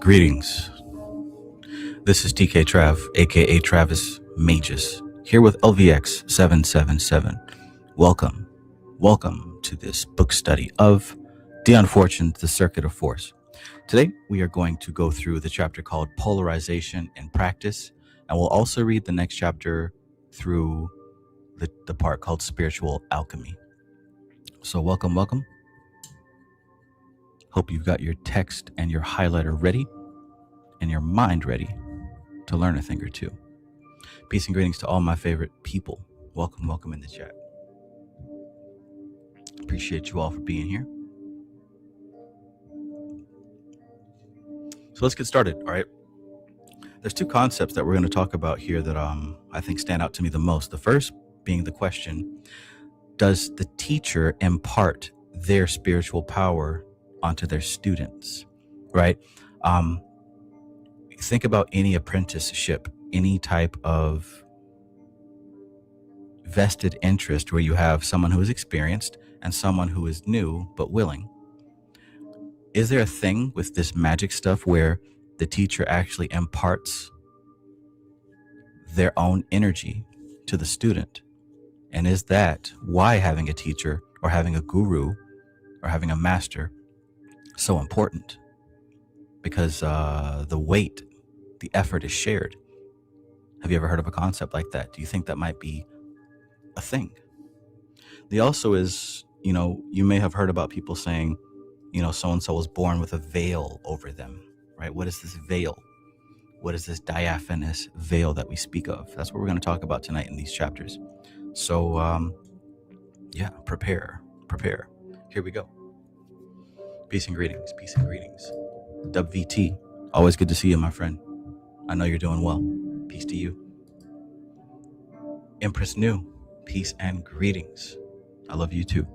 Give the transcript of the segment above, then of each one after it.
Greetings. This is TK Trav, aka Travis Magus, here with LVX777. Welcome to this book study of Dion Fortune's The Circuit of Force. Today, we are going to go through the chapter called Polarization in Practice, and we'll also read the next chapter through the part called Spiritual Alchemy. So welcome. Hope you've got your text and your highlighter ready and your mind ready to learn a thing or two. Peace and greetings to all my favorite people. Welcome in the chat. Appreciate you all for being here. So let's get started, all right? There's two concepts that we're going to talk about here that I think stand out to me the most. The first being the question, does the teacher impart their spiritual power onto their students, right? Think about any apprenticeship, any type of vested interest where you have someone who is experienced and someone who is new but willing. Is there a thing with this magic stuff where the teacher actually imparts their own energy to the student? And is that why having a teacher or having a guru or having a master so important? Because the weight, the effort is shared. Have you ever heard of a concept like that? Do you think that might be a thing? The also is, you may have heard about people saying, so-and-so was born with a veil over them, right? What is this veil? What is this diaphanous veil that we speak of? That's what we're going to talk about tonight in these chapters. So, prepare. Here we go. Peace and greetings. Dub VT, always good to see you, my friend. I know you're doing well. Peace to you. Empress New, peace and greetings. I love you too.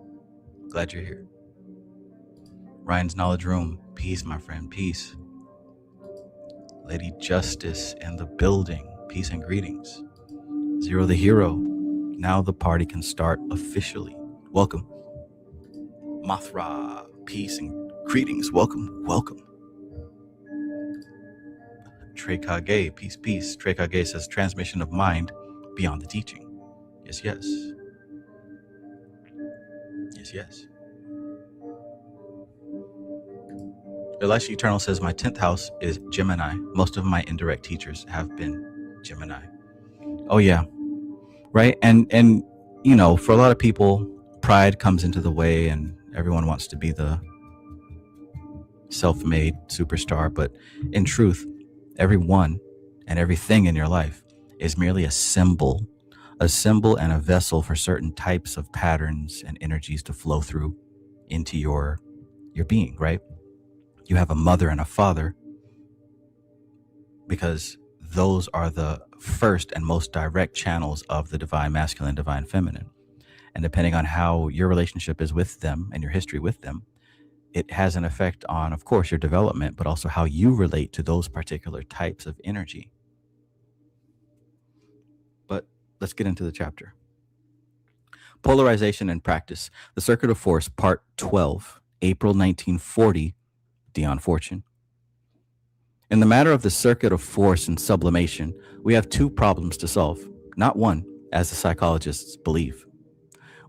Glad you're here. Ryan's Knowledge Room, peace, my friend, peace. Lady Justice in the building, peace and greetings. Zero the Hero, now the party can start officially. Welcome. Mothra, peace and greetings. Welcome. Trey Kage, peace. Trey Kage says transmission of mind beyond the teaching. Yes. Elisha Eternal says my 10th house is Gemini. Most of my indirect teachers have been Gemini. Oh yeah, right. And for a lot of people, pride comes into the way, and everyone wants to be the self-made superstar. But in truth, everyone and everything in your life is merely a symbol and a vessel for certain types of patterns and energies to flow through into your being, right? You have a mother and a father because those are the first and most direct channels of the divine masculine, divine feminine. And depending on how your relationship is with them and your history with them, it has an effect on, of course, your development, but also how you relate to those particular types of energy. But let's get into the chapter. Polarization in Practice, The Circuit of Force, Part 12, April 1940, Dion Fortune. In the matter of the circuit of force and sublimation, we have two problems to solve, not one, as the psychologists believe.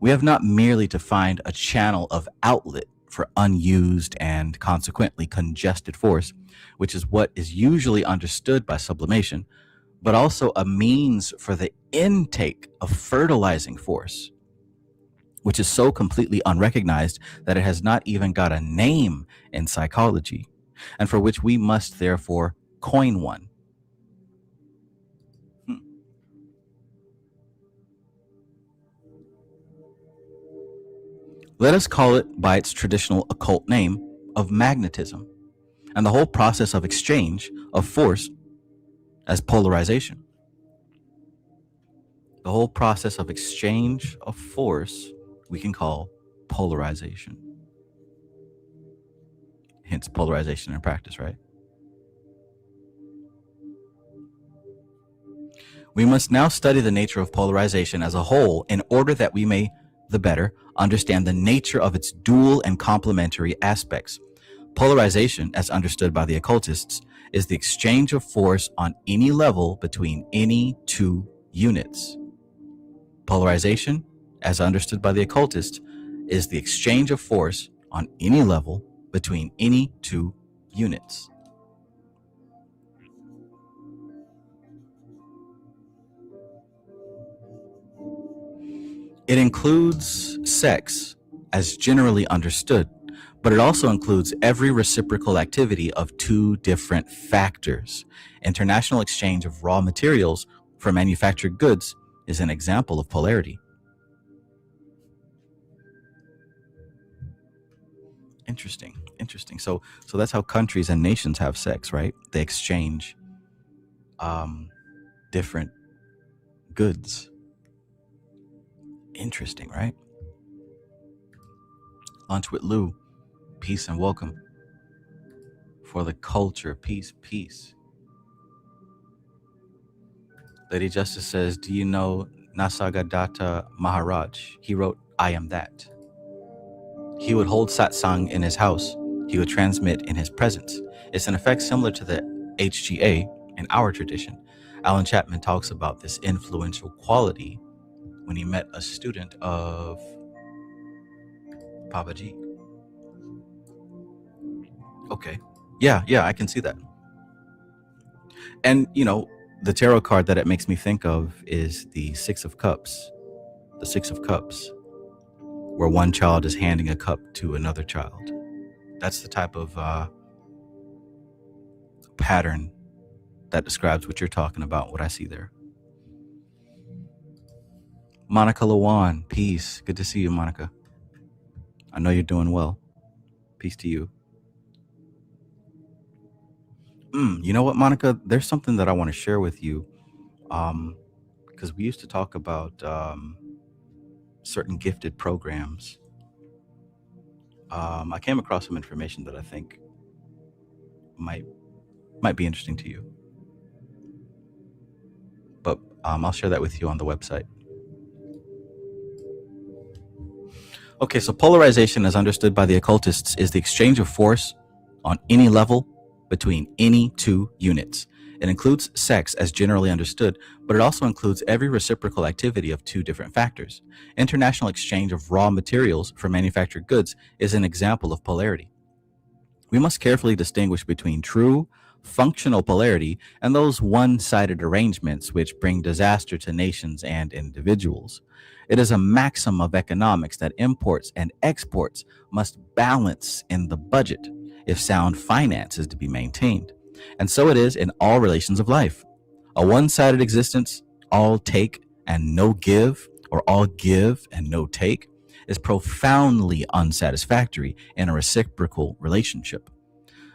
We have not merely to find a channel of outlet for unused and consequently congested force, which is what is usually understood by sublimation, but also a means for the intake of fertilizing force, which is so completely unrecognized that it has not even got a name in psychology, and for which we must therefore coin one. Let us call it by its traditional occult name of magnetism, and the whole process of exchange of force as polarization. The whole process of exchange of force we can call polarization. Hence polarization in practice, right? We must now study the nature of polarization as a whole in order that we may the better understand the nature of its dual and complementary aspects. Polarization, as understood by the occultists, is the exchange of force on any level between any two units. Polarization, as understood by the occultist, is the exchange of force on any level between any two units. It includes sex as generally understood, but it also includes every reciprocal activity of two different factors. International exchange of raw materials for manufactured goods is an example of polarity. Interesting. So that's how countries and nations have sex, right? They exchange different goods. Interesting, right? Lunch with Lou. Peace and welcome. For the culture, peace. Lady Justice says, do you know Nasagadatta Maharaj? He wrote, I am that. He would hold satsang in his house. He would transmit in his presence. It's an effect similar to the HGA in our tradition. Alan Chapman talks about this influential quality when he met a student of Babaji. Okay. Yeah, I can see that. And, the tarot card that it makes me think of is the Six of Cups. The Six of Cups, where one child is handing a cup to another child. That's the type of pattern that describes what you're talking about, what I see there. Monica Lawan, peace. Good to see you, Monica. I know you're doing well. Peace to you. You know what, Monica? There's something that I want to share with you. Because we used to talk about certain gifted programs. I came across some information that I think might be interesting to you. But I'll share that with you on the website. Okay, so polarization, as understood by the occultists, is the exchange of force on any level between any two units. It includes sex as generally understood, but it also includes every reciprocal activity of two different factors. International exchange of raw materials for manufactured goods is an example of polarity. We must carefully distinguish between true, functional polarity and those one-sided arrangements which bring disaster to nations and individuals. It is a maxim of economics that imports and exports must balance in the budget if sound finance is to be maintained. And so it is in all relations of life. A one-sided existence, all take and no give, or all give and no take, is profoundly unsatisfactory in a reciprocal relationship.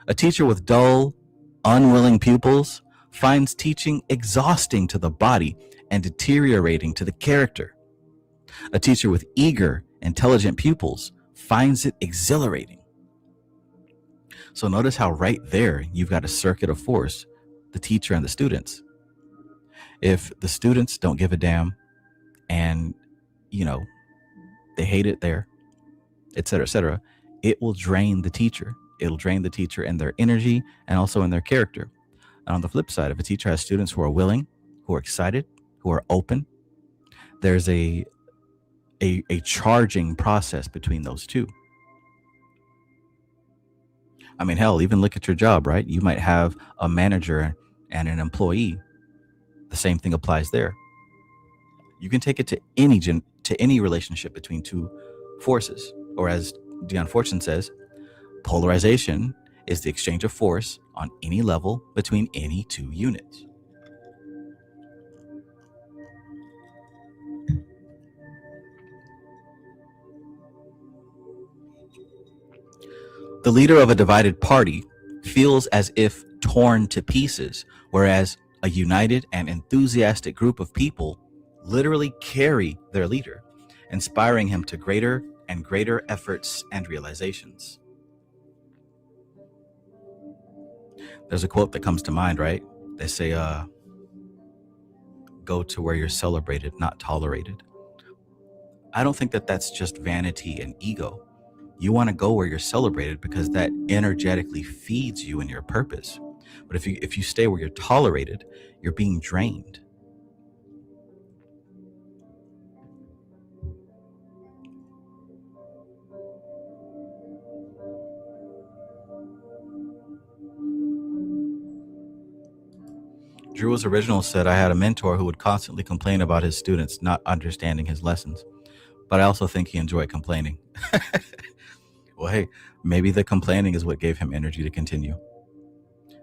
A teacher with dull, unwilling pupils finds teaching exhausting to the body and deteriorating to the character. A teacher with eager, intelligent pupils finds it exhilarating. So notice how right there you've got a circuit of force, the teacher and the students. If the students don't give a damn and, they hate it there, et cetera, it will drain the teacher. It'll drain the teacher in their energy and also in their character. And on the flip side, if a teacher has students who are willing, who are excited, who are open, there's a charging process between those two. I mean, hell, even look at your job, right? You might have a manager and an employee. The same thing applies there. You can take it to any relationship between two forces, or as Dion Fortune says, polarization is the exchange of force on any level between any two units. The leader of a divided party feels as if torn to pieces, whereas a united and enthusiastic group of people literally carry their leader, inspiring him to greater and greater efforts and realizations. There's a quote that comes to mind, right? They say, go to where you're celebrated, not tolerated. I don't think that that's just vanity and ego. You want to go where you're celebrated because that energetically feeds you in your purpose. But if you stay where you're tolerated, you're being drained. Drew's original said, I had a mentor who would constantly complain about his students not understanding his lessons, but I also think he enjoyed complaining. Well, hey, maybe the complaining is what gave him energy to continue.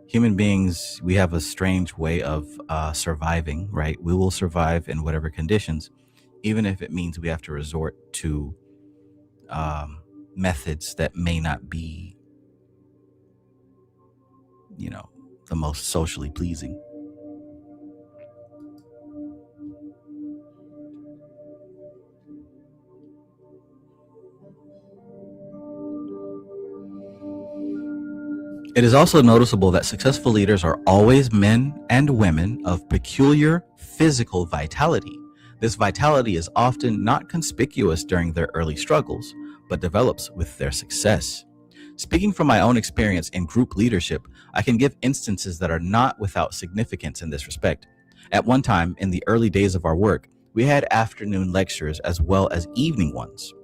Human beings, we have a strange way of surviving, right? We will survive in whatever conditions, even if it means we have to resort to methods that may not be, the most socially pleasing. It is also noticeable that successful leaders are always men and women of peculiar physical vitality. This vitality is often not conspicuous during their early struggles, but develops with their success. Speaking from my own experience in group leadership, I can give instances that are not without significance in this respect. At one time, in the early days of our work, we had afternoon lectures as well as evening ones.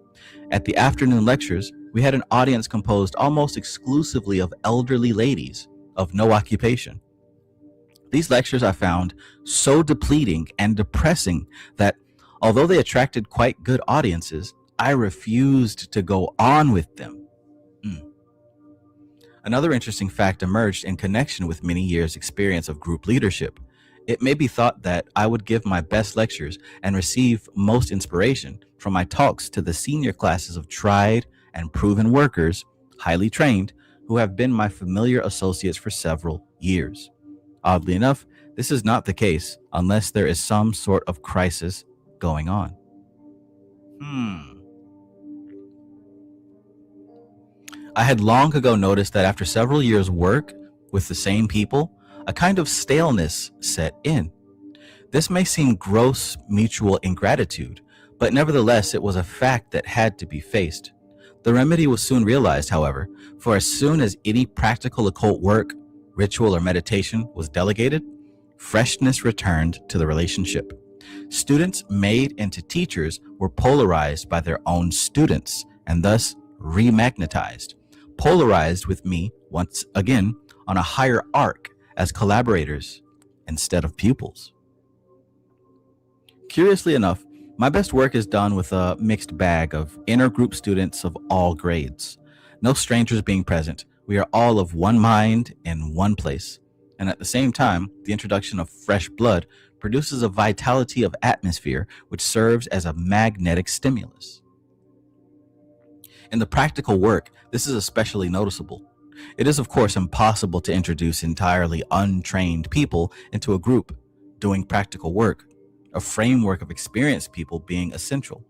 At the afternoon lectures, we had an audience composed almost exclusively of elderly ladies of no occupation. These lectures I found so depleting and depressing that although they attracted quite good audiences, I refused to go on with them. Another interesting fact emerged in connection with many years' experience of group leadership. It may be thought that I would give my best lectures and receive most inspiration from my talks to the senior classes of tried and proven workers, highly trained, who have been my familiar associates for several years. Oddly enough, this is not the case unless there is some sort of crisis going on. I had long ago noticed that after several years' work with the same people, a kind of staleness set in. This may seem gross mutual ingratitude, but nevertheless it was a fact that had to be faced. The remedy was soon realized, however, for as soon as any practical occult work, ritual, or meditation was delegated, freshness returned to the relationship. Students made into teachers were polarized by their own students and thus remagnetized, polarized with me once again on a higher arc as collaborators instead of pupils. Curiously enough, my best work is done with a mixed bag of intergroup students of all grades. No strangers being present, we are all of one mind in one place. And at the same time, the introduction of fresh blood produces a vitality of atmosphere which serves as a magnetic stimulus. In the practical work, this is especially noticeable. It is, of course, impossible to introduce entirely untrained people into a group doing practical work, a framework of experienced people being essential.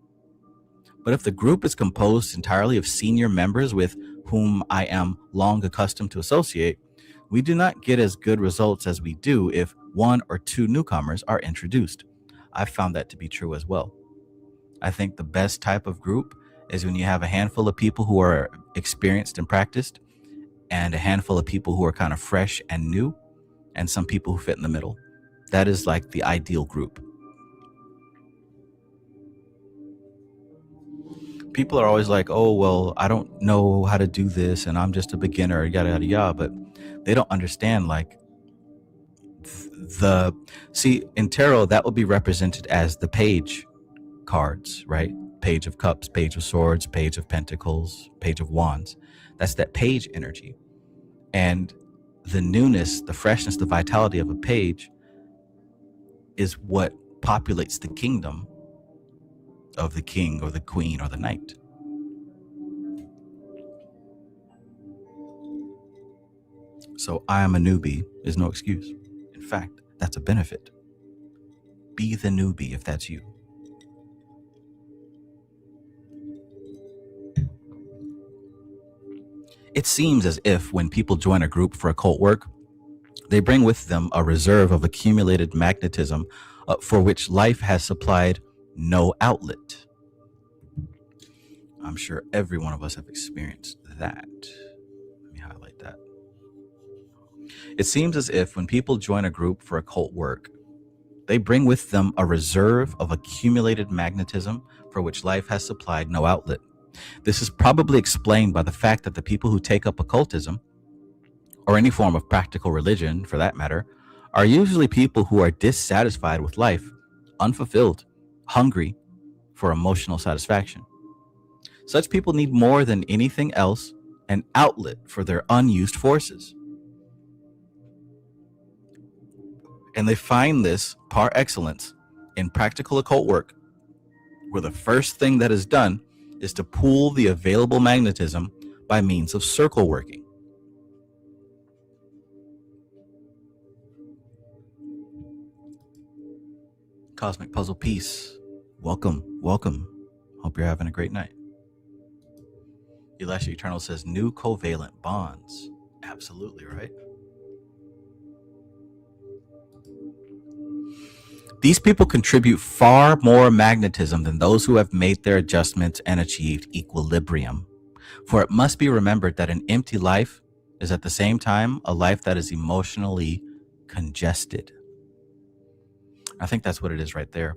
But if the group is composed entirely of senior members with whom I am long accustomed to associate, we do not get as good results as we do if one or two newcomers are introduced. I've found that to be true as well. I think the best type of group is when you have a handful of people who are experienced and practiced, and a handful of people who are kind of fresh and new, and some people who fit in the middle. That is like the ideal group. People are always like, oh, well, I don't know how to do this and I'm just a beginner, yada, yada, yada. But they don't understand, like, in tarot, that would be represented as the page cards, right? Page of Cups, Page of Swords, Page of Pentacles, Page of Wands. That's that page energy. And the newness, the freshness, the vitality of a page is what populates the kingdom of the king or the queen or the knight. So I am a newbie is no excuse. In fact, that's a benefit. Be the newbie if that's you. It seems as if when people join a group for occult work, they bring with them a reserve of accumulated magnetism for which life has supplied no outlet. I'm sure every one of us have experienced that. Let me highlight that. It seems as if when people join a group for occult work, they bring with them a reserve of accumulated magnetism for which life has supplied no outlet. This is probably explained by the fact that the people who take up occultism, or any form of practical religion for that matter, are usually people who are dissatisfied with life, unfulfilled, hungry for emotional satisfaction. Such people need more than anything else an outlet for their unused forces. And they find this par excellence in practical occult work, where the first thing that is done is to pool the available magnetism by means of circle working. Cosmic Puzzle Piece, welcome, welcome. Hope you're having a great night. Elastic Eternal says new covalent bonds. Absolutely, right? These people contribute far more magnetism than those who have made their adjustments and achieved equilibrium. For it must be remembered that an empty life is at the same time a life that is emotionally congested. I think that's what it is right there.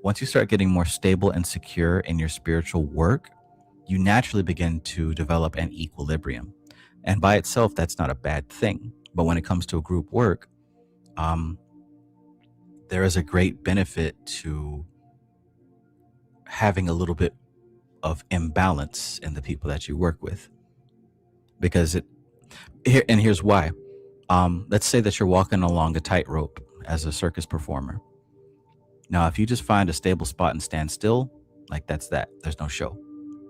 Once you start getting more stable and secure in your spiritual work, you naturally begin to develop an equilibrium. And by itself, that's not a bad thing. But when it comes to a group work, there is a great benefit to having a little bit of imbalance in the people that you work with. Because here's why. Let's say that you're walking along a tightrope as a circus performer. Now, if you just find a stable spot and stand still, like that's that. There's no show.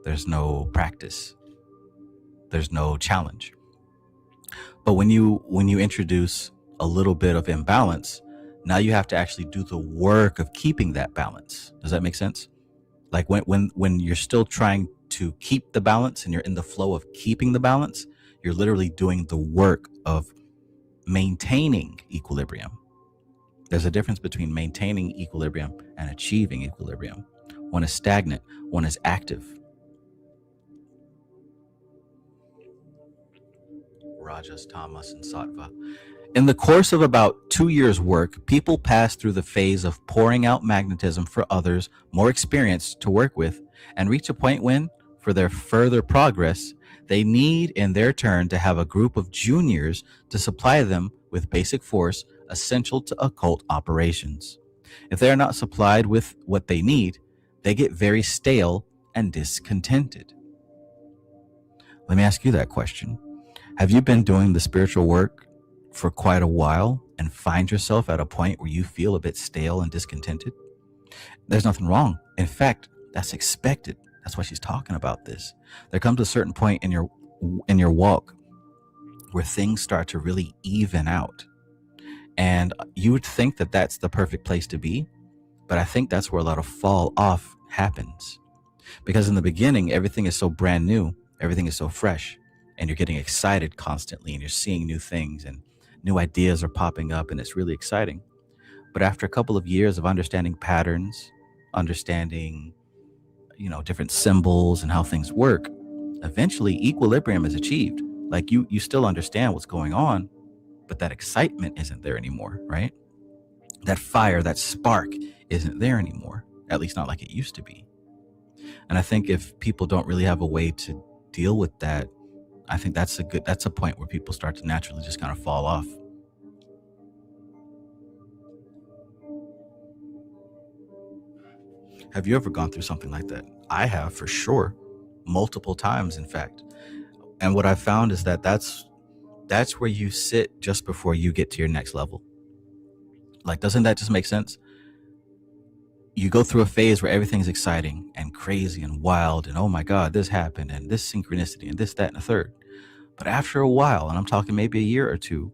There's no practice. There's no challenge. But when you introduce a little bit of imbalance, now you have to actually do the work of keeping that balance. Does that make sense? Like when you're still trying to keep the balance and you're in the flow of keeping the balance, you're literally doing the work of maintaining equilibrium. There's a difference between maintaining equilibrium and achieving equilibrium. One is stagnant, one is active. Rajas, Tamas, and Sattva. In the course of about 2 years' work, people pass through the phase of pouring out magnetism for others more experienced to work with and reach a point when, for their further progress, they need in their turn to have a group of juniors to supply them with basic force essential to occult operations. If they are not supplied with what they need, they get very stale and discontented. Let me ask you that question. Have you been doing the spiritual work for quite a while and find yourself at a point where you feel a bit stale and discontented? There's nothing wrong. In fact, that's expected. That's why she's talking about this. There comes a certain point in your walk where things start to really even out. And you would think that that's the perfect place to be, but I think that's where a lot of fall off happens. Because in the beginning, everything is so brand new, everything is so fresh, and you're getting excited constantly, and you're seeing new things, and new ideas are popping up, and it's really exciting. But after a couple of years of understanding patterns, understanding, different symbols and how things work, eventually equilibrium is achieved. Like you still understand what's going on, but that excitement isn't there anymore, right? That fire, that spark isn't there anymore, at least not like it used to be. And I think if people don't really have a way to deal with that, I think that's a point where people start to naturally just kind of fall off. Have you ever gone through something like that? I have, for sure, multiple times, in fact. And what I found is that that's where you sit just before you get to your next level. Like, doesn't that just make sense? You go through a phase where everything's exciting and crazy and wild and oh my God, this happened and this synchronicity and this, that, and the third. But after a while, and I'm talking maybe a year or two,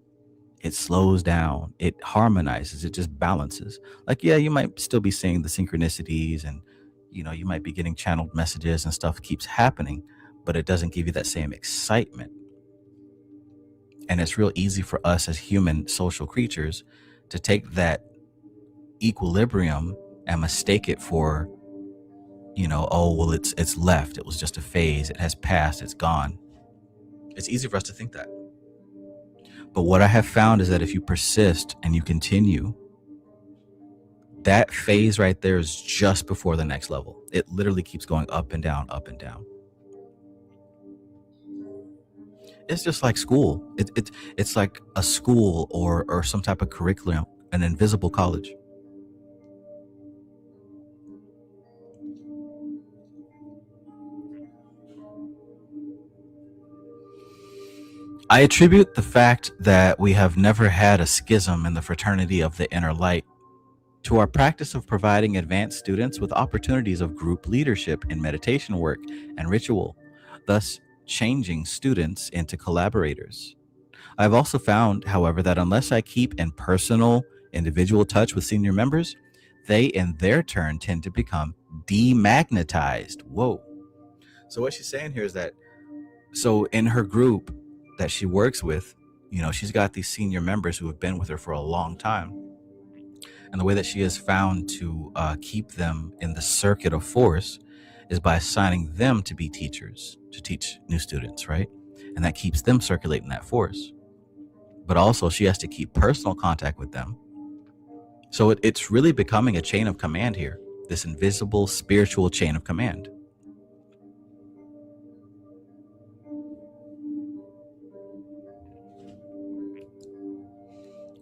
it slows down, it harmonizes, it just balances. Like, yeah, you might still be seeing the synchronicities and, you might be getting channeled messages and stuff keeps happening, but it doesn't give you that same excitement. And it's real easy for us as human social creatures to take that equilibrium and mistake it for, oh, well, it's left. It was just a phase. It has passed. It's gone. It's easy for us to think that. But what I have found is that if you persist and you continue, that phase right there is just before the next level. It literally keeps going up and down, up and down. It's just like school. It's like a school or some type of curriculum, an invisible college. I attribute the fact that we have never had a schism in the fraternity of the inner light to our practice of providing advanced students with opportunities of group leadership in meditation work and ritual, thus changing students into collaborators. I've also found, however, that unless I keep in personal, individual touch with senior members, they in their turn tend to become demagnetized. Whoa. So what she's saying here is that, so in her group that she works with, she's got these senior members who have been with her for a long time. And the way that she has found to keep them in the circuit of force is by assigning them to be teachers, to teach new students, right? And that keeps them circulating that force. But also she has to keep personal contact with them. So it's really becoming a chain of command here, this invisible spiritual chain of command.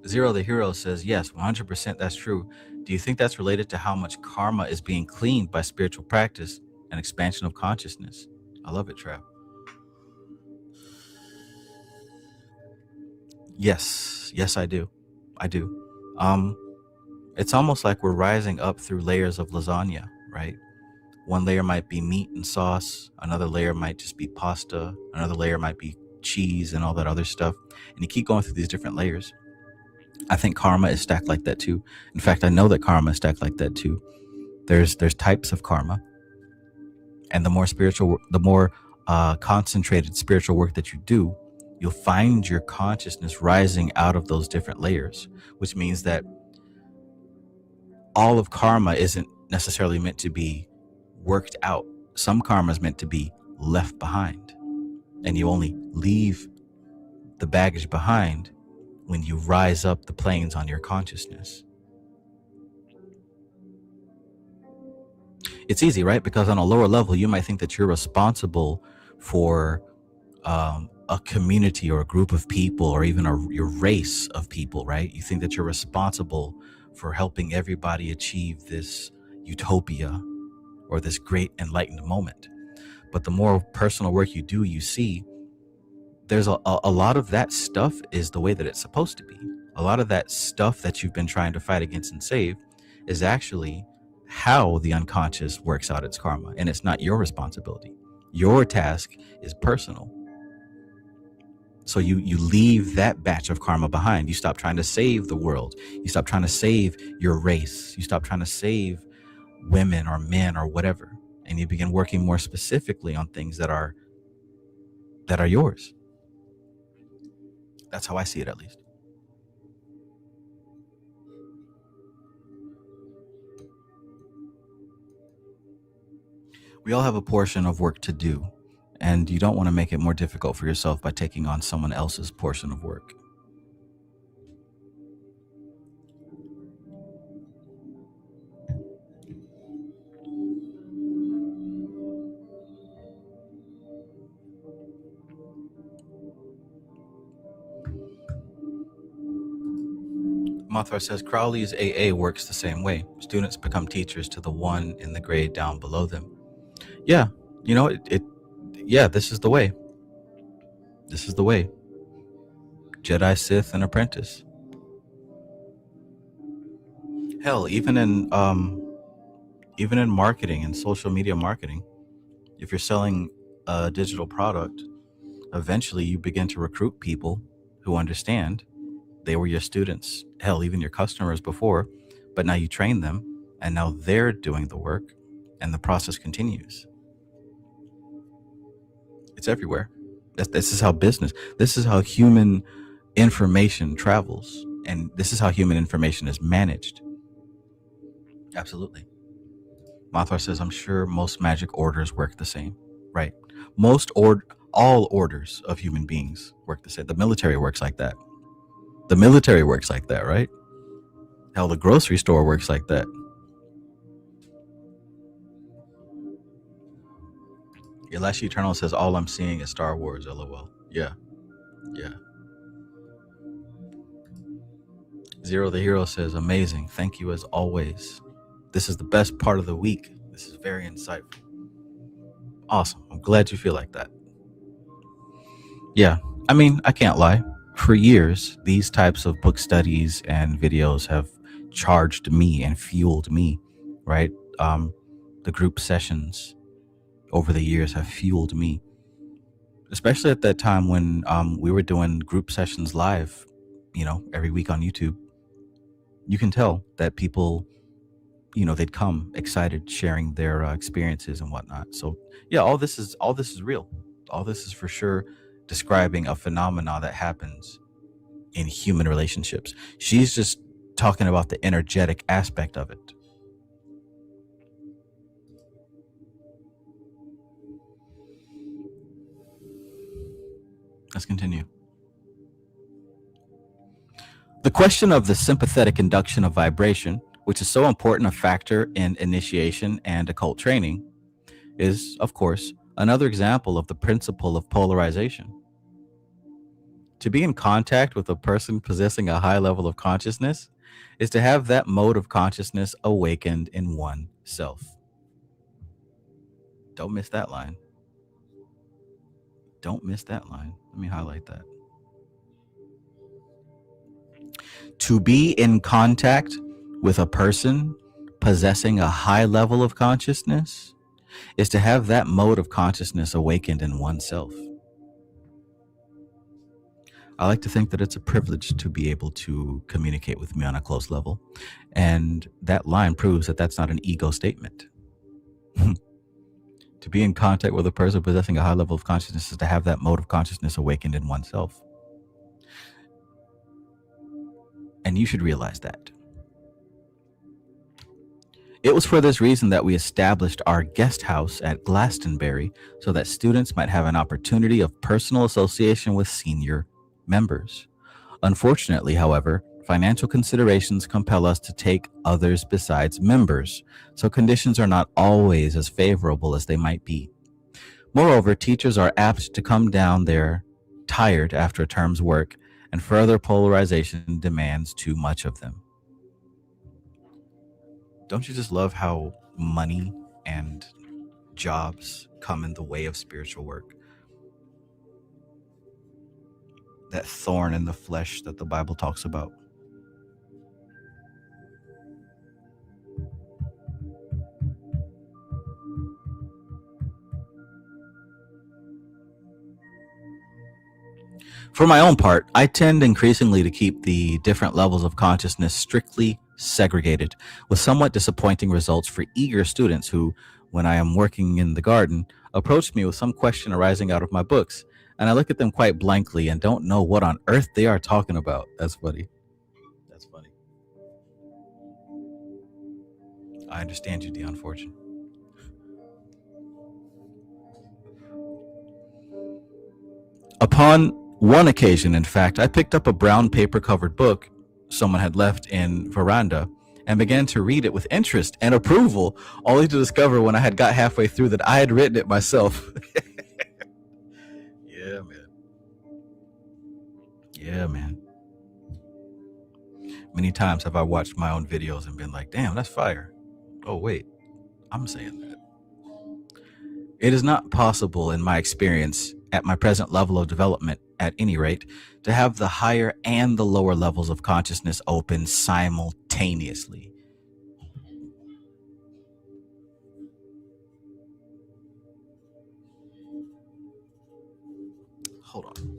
Zero the Hero says, yes, 100% that's true. Do you think that's related to how much karma is being cleaned by spiritual practice and expansion of consciousness? I love it, Trav. Yes, I do. It's almost like we're rising up through layers of lasagna, right? One layer might be meat and sauce. Another layer might just be pasta. Another layer might be cheese and all that other stuff. And you keep going through these different layers. I think karma is stacked like that too. In fact, I know that karma is stacked like that too. There's types of karma, and the more concentrated spiritual work that you do, you'll find your consciousness rising out of those different layers, which means that all of karma isn't necessarily meant to be worked out. Some karma is meant to be left behind, and you only leave the baggage behind when you rise up the planes on your consciousness. It's easy, right? Because on a lower level, you might think that you're responsible for a community or a group of people, or even your race of people, right? You think that you're responsible for helping everybody achieve this utopia or this great enlightened moment. But the more personal work you do, you see there's a lot of that stuff is the way that it's supposed to be. A lot of that stuff that you've been trying to fight against and save is actually how the unconscious works out its karma, and it's not your responsibility. Your task is personal. So you leave that batch of karma behind. You stop trying to save the world. You stop trying to save your race. You stop trying to save women or men or whatever, and you begin working more specifically on things that are yours. That's how I see it, at least. We all have a portion of work to do, and you don't want to make it more difficult for yourself by taking on someone else's portion of work. Mothra says Crowley's AA works the same way. Students become teachers to the one in the grade down below them. Yeah, this is the way. This is the way. Jedi, Sith, and apprentice. Hell, even in marketing and social media marketing, if you're selling a digital product, eventually you begin to recruit people who understand. They were your students, hell, even your customers before, but now you train them, and now they're doing the work, and the process continues. It's everywhere. This is how human information travels, and this is how human information is managed. Absolutely. Mothra says, I'm sure most magic orders work the same. Right. All orders of human beings work the same. The military works like that. The military works like that, right? Hell, the grocery store works like that. Elashi Eternal says, all I'm seeing is Star Wars, lol. Yeah, yeah. Zero the Hero says, amazing. Thank you as always. This is the best part of the week. This is very insightful. Awesome. I'm glad you feel like that. Yeah, I mean, I can't lie. For years, these types of book studies and videos have charged me and fueled me, right? The group sessions over the years have fueled me, especially at that time when we were doing group sessions live, every week on YouTube. You can tell that people, they'd come excited, sharing their experiences and whatnot. So yeah, all this is real. All this is for sure describing a phenomena that happens in human relationships. She's just talking about the energetic aspect of it. Let's continue. The question of the sympathetic induction of vibration, which is so important a factor in initiation and occult training, is, of course, another example of the principle of polarization. To be in contact with a person possessing a high level of consciousness is to have that mode of consciousness awakened in oneself. Don't miss that line. Don't miss that line. Let me highlight that. To be in contact with a person possessing a high level of consciousness is to have that mode of consciousness awakened in oneself. I like to think that it's a privilege to be able to communicate with me on a close level. And that line proves that that's not an ego statement. To be in contact with a person possessing a high level of consciousness is to have that mode of consciousness awakened in oneself. And you should realize that. It was for this reason that we established our guest house at Glastonbury so that students might have an opportunity of personal association with senior members. Unfortunately, however, financial considerations compel us to take others besides members, so conditions are not always as favorable as they might be. Moreover, teachers are apt to come down there tired after a term's work, and further polarization demands too much of them. Don't you just love how money and jobs come in the way of spiritual work? That thorn in the flesh that the Bible talks about. For my own part, I tend increasingly to keep the different levels of consciousness strictly segregated, with somewhat disappointing results for eager students who, when I am working in the garden, approach me with some question arising out of my books, and I look at them quite blankly and don't know what on earth they are talking about. That's funny. That's funny. I understand you, Dion Fortune. Upon one occasion, in fact, I picked up a brown paper covered book someone had left in veranda and began to read it with interest and approval, only to discover when I had got halfway through that I had written it myself. Yeah, man. Yeah, man. Many times have I watched my own videos and been like, damn, that's fire. Oh, wait, I'm saying that. It is not possible, in my experience, at my present level of development, at any rate, to have the higher and the lower levels of consciousness open simultaneously. Hold on.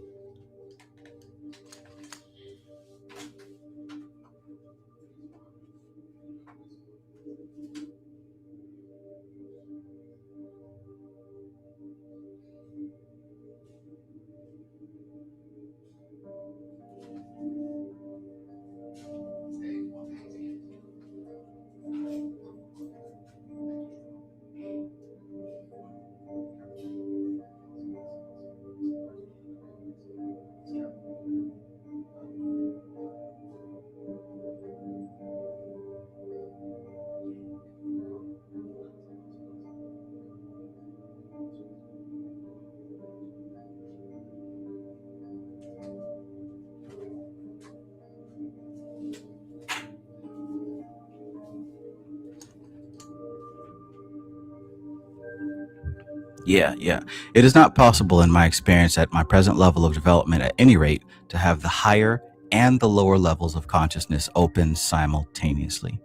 Yeah. It is not possible, in my experience, at my present level of development, at any rate, to have the higher and the lower levels of consciousness open simultaneously.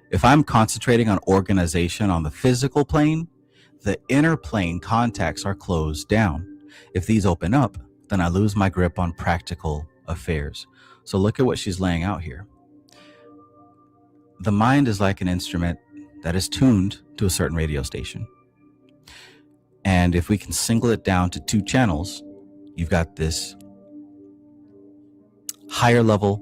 If I'm concentrating on organization on the physical plane, the inner plane contacts are closed down. If these open up, then I lose my grip on practical affairs. So look at what she's laying out here. The mind is like an instrument that is tuned to a certain radio station. And if we can single it down to two channels, you've got this higher level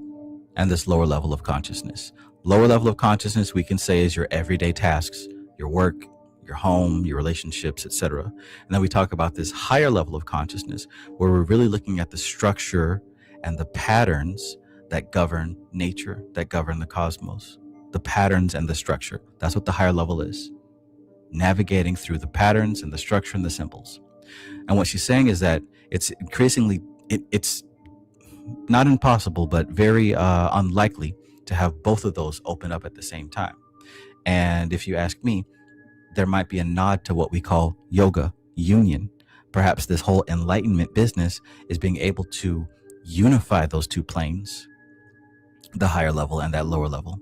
and this lower level of consciousness. Lower level of consciousness, we can say, is your everyday tasks, your work, your home, your relationships, etc. And then we talk about this higher level of consciousness where we're really looking at the structure and the patterns that govern nature, that govern the cosmos. The patterns and the structure. That's what the higher level is. Navigating through the patterns and the structure and the symbols. And what she's saying is that it's increasingly, it's not impossible, but very unlikely to have both of those open up at the same time. And if you ask me, there might be a nod to what we call yoga union. Perhaps this whole enlightenment business is being able to unify those two planes, the higher level and that lower level.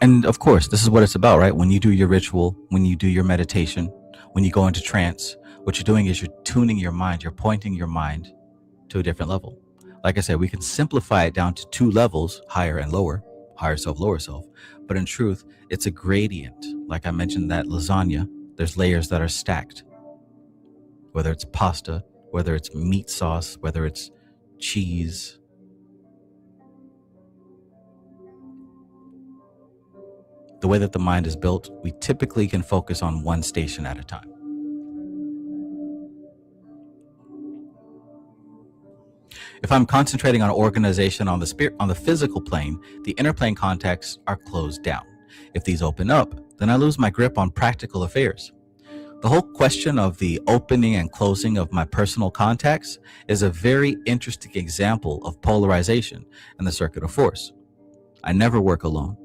And of course, this is what it's about, right? When you do your ritual, when you do your meditation, when you go into trance, what you're doing is you're tuning your mind, you're pointing your mind to a different level. Like I said, we can simplify it down to two levels, higher and lower, higher self, lower self. But in truth, it's a gradient. Like I mentioned, that lasagna, there's layers that are stacked, whether it's pasta, whether it's meat sauce, whether it's cheese. The way that the mind is built, we typically can focus on one station at a time. If I'm concentrating on organization on the spirit, on the physical plane, the inner plane contacts are closed down. If these open up, then I lose my grip on practical affairs. The whole question of the opening and closing of my personal contacts is a very interesting example of polarization and the circuit of force. I never work alone.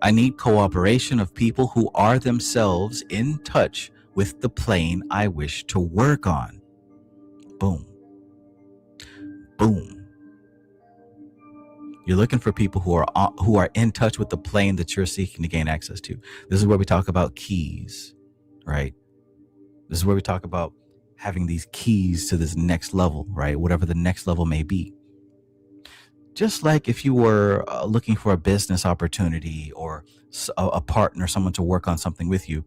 I need cooperation of people who are themselves in touch with the plane I wish to work on. Boom. Boom. You're looking for people who are in touch with the plane that you're seeking to gain access to. This is where we talk about keys, right? This is where we talk about having these keys to this next level, right? Whatever the next level may be. Just like if you were looking for a business opportunity or a partner, someone to work on something with you,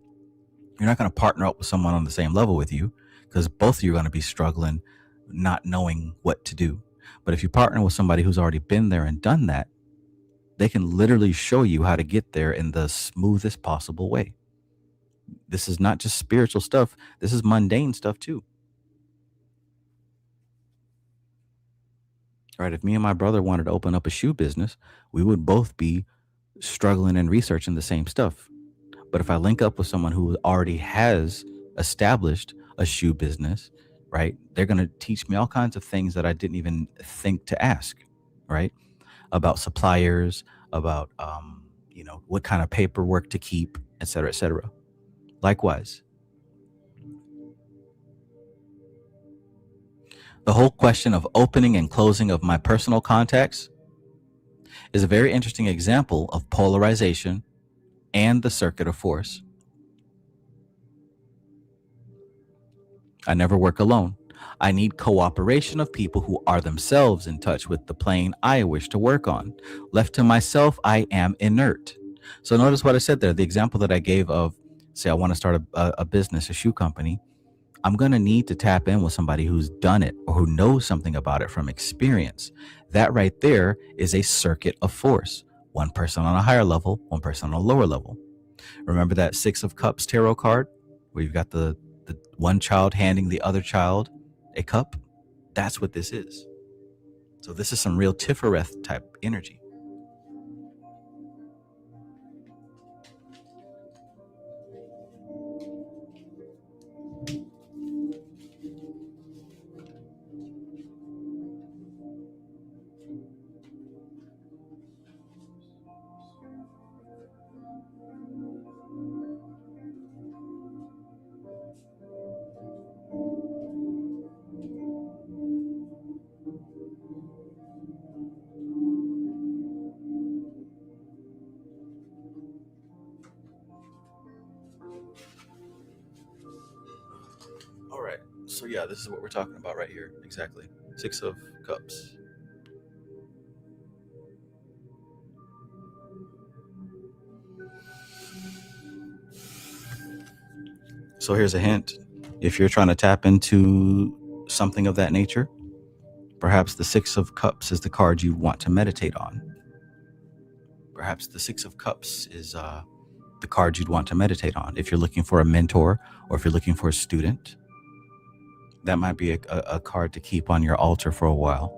you're not going to partner up with someone on the same level with you because both of you are going to be struggling, not knowing what to do. But if you partner with somebody who's already been there and done that, they can literally show you how to get there in the smoothest possible way. This is not just spiritual stuff. This is mundane stuff too. Right? If me and my brother wanted to open up a shoe business, we would both be struggling and researching the same stuff. But if I link up with someone who already has established a shoe business, right, they're going to teach me all kinds of things that I didn't even think to ask, right? About suppliers, about, what kind of paperwork to keep, et cetera, et cetera. Likewise, the whole question of opening and closing of my personal contacts is a very interesting example of polarization and the circuit of force. I never work alone. I need cooperation of people who are themselves in touch with the plane I wish to work on. Left to myself, I am inert. So notice what I said there. The example that I gave of, say, I want to start a business, a shoe company. I'm going to need to tap in with somebody who's done it or who knows something about it from experience. That right there is a circuit of force. One person on a higher level, one person on a lower level. Remember that Six of Cups tarot card where you've got the one child handing the other child a cup? That's what this is. So this is some real Tifereth type energy. So yeah, this is what we're talking about right here. Exactly. Six of Cups. So here's a hint. If you're trying to tap into something of that nature, perhaps the Six of Cups is the card you want to meditate on. Perhaps the Six of Cups is the card you'd want to meditate on. If you're looking for a mentor or if you're looking for a student, that might be a card to keep on your altar for a while.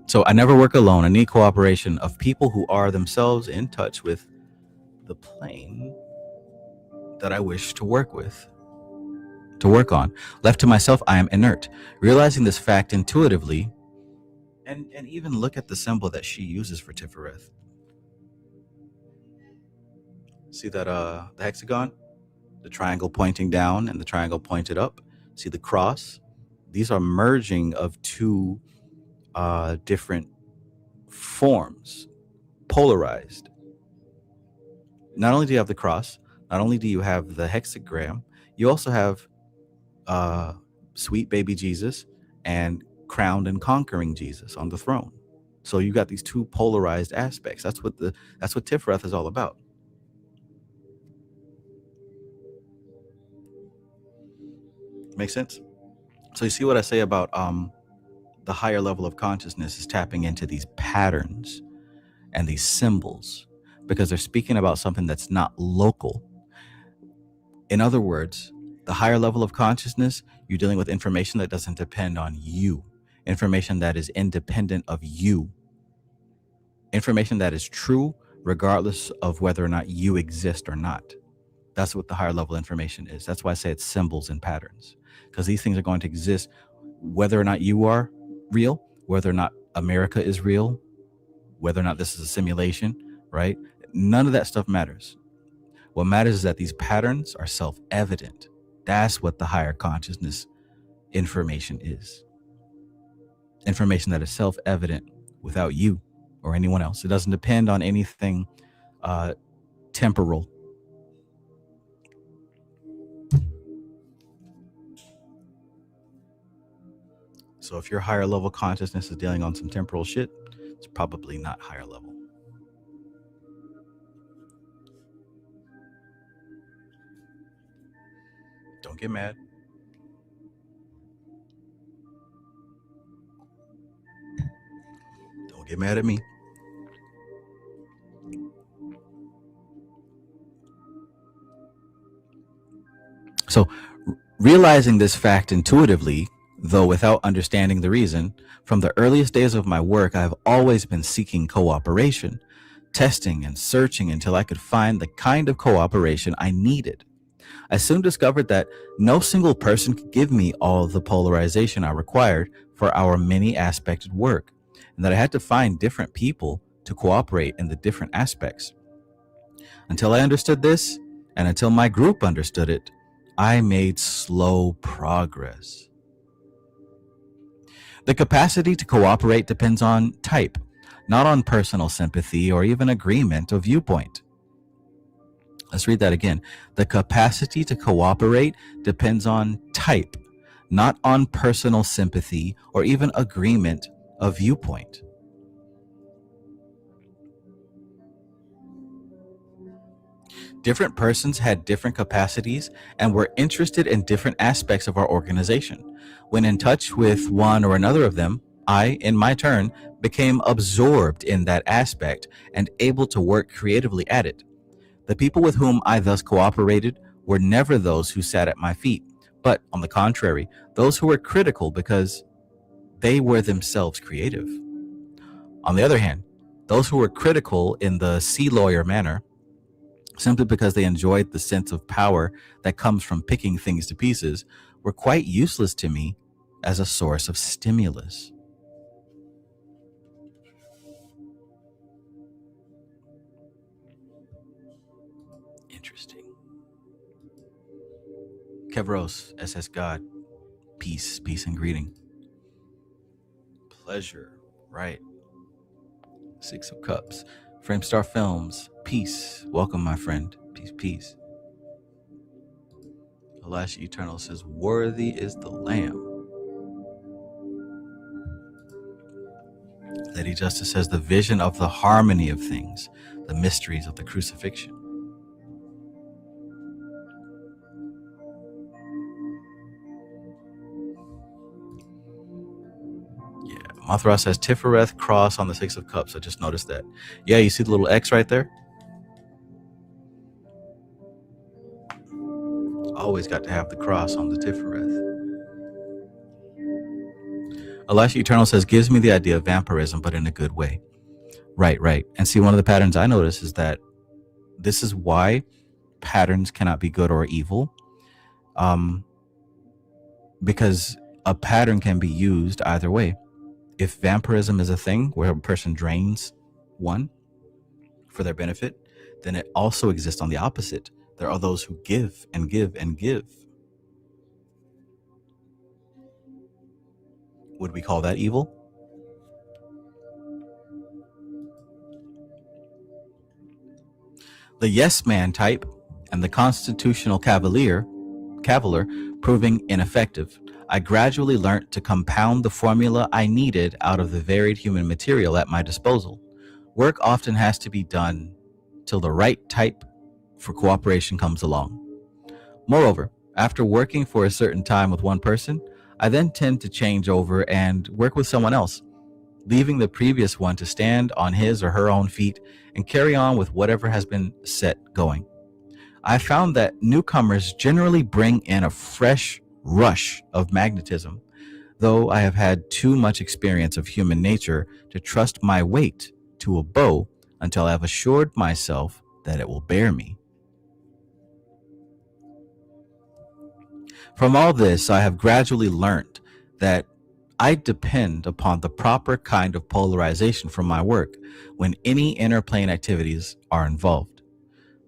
So I never work alone. I need cooperation of people who are themselves in touch with the plane that I wish to work on. Left to myself, I am inert. Realizing this fact intuitively, and even look at the symbol that she uses for Tifereth. See that the hexagon? The triangle pointing down and the triangle pointed up. See the cross? These are merging of two different forms, polarized. Not only do you have the cross, not only do you have the hexagram, you also have sweet baby Jesus and crowned and conquering Jesus on the throne. So you got these two polarized aspects. That's what Tifereth is all about. Make sense? So you see what I say about the higher level of consciousness is tapping into these patterns and these symbols because they're speaking about something that's not local. In other words, the higher level of consciousness, you're dealing with information that doesn't depend on you, information that is independent of you, information that is true regardless of whether or not you exist or not. That's what the higher level information is. That's why I say it's symbols and patterns, because these things are going to exist whether or not you are real, whether or not America is real, whether or not this is a simulation, right? None of that stuff matters. What matters is that these patterns are self-evident. That's what the higher consciousness information is. Information that is self-evident without you or anyone else. It doesn't depend on anything temporal. So if your higher level consciousness is dealing on some temporal shit, it's probably not higher level. Don't get mad. Don't get mad at me. So realizing this fact intuitively, though without understanding the reason, from the earliest days of my work, I have always been seeking cooperation, testing and searching until I could find the kind of cooperation I needed. I soon discovered that no single person could give me all the polarization I required for our many aspected work, and that I had to find different people to cooperate in the different aspects. Until I understood this, and until my group understood it, I made slow progress. The capacity to cooperate depends on type, not on personal sympathy or even agreement of viewpoint. Let's read that again. The capacity to cooperate depends on type, not on personal sympathy or even agreement of viewpoint. Different persons had different capacities and were interested in different aspects of our organization. When in touch with one or another of them, I, in my turn, became absorbed in that aspect and able to work creatively at it. The people with whom I thus cooperated were never those who sat at my feet, but, on the contrary, those who were critical because they were themselves creative. On the other hand, those who were critical in the sea lawyer manner, simply because they enjoyed the sense of power that comes from picking things to pieces, were quite useless to me as a source of stimulus. Interesting. Kevros, SS God, peace, peace and greeting. Pleasure, right. Six of Cups. Framestar Films, peace. Welcome, my friend. Peace, peace. Elisha Eternal says, worthy is the Lamb. Lady Justice says, the vision of the harmony of things, the mysteries of the crucifixion. Yeah, Mothra says, Tifereth cross on the Six of Cups. I just noticed that. Yeah, you see the little X right there? Always got to have the cross on the Tifereth. Elisha Eternal says, gives me the idea of vampirism, but in a good way. Right, right. And see, one of the patterns I notice is that this is why patterns cannot be good or evil. Because a pattern can be used either way. If vampirism is a thing where a person drains one for their benefit, then it also exists on the opposite. There are those who give and give and give. Would we call that evil? The yes man type and the constitutional cavalier proving ineffective. I gradually learned to compound the formula I needed out of the varied human material at my disposal. Work often has to be done till the right type for cooperation comes along. Moreover, after working for a certain time with one person, I then tend to change over and work with someone else, leaving the previous one to stand on his or her own feet and carry on with whatever has been set going. I found that newcomers generally bring in a fresh rush of magnetism, though I have had too much experience of human nature to trust my weight to a bow until I have assured myself that it will bear me. From all this, I have gradually learned that I depend upon the proper kind of polarization from my work when any inner plane activities are involved.